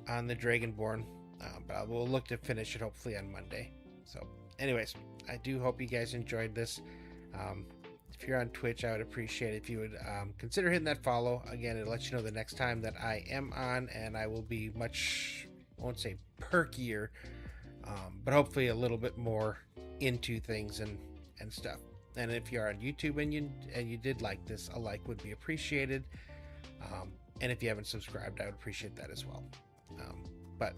the Dragonborn, but I will look to finish it hopefully on Monday. So anyways, I do hope you guys enjoyed this. If you're on Twitch, I would appreciate it if you would consider hitting that follow. Again, it'll let you know the next time that I am on, and I will be much, I won't say perkier, but hopefully a little bit more into things and stuff. And if you're on YouTube and you did like this, a like would be appreciated. And if you haven't subscribed, I would appreciate that as well. But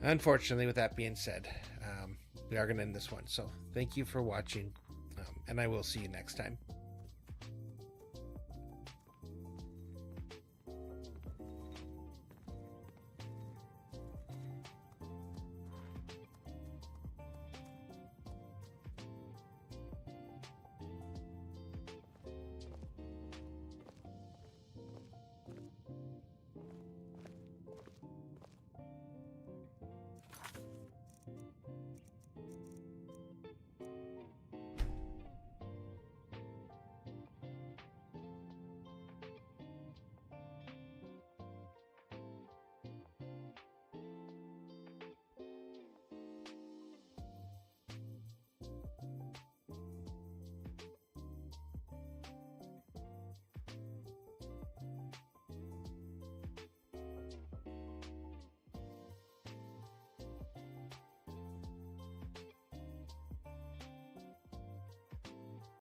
unfortunately, with that being said, we are going to end this one. So thank you for watching, and I will see you next time.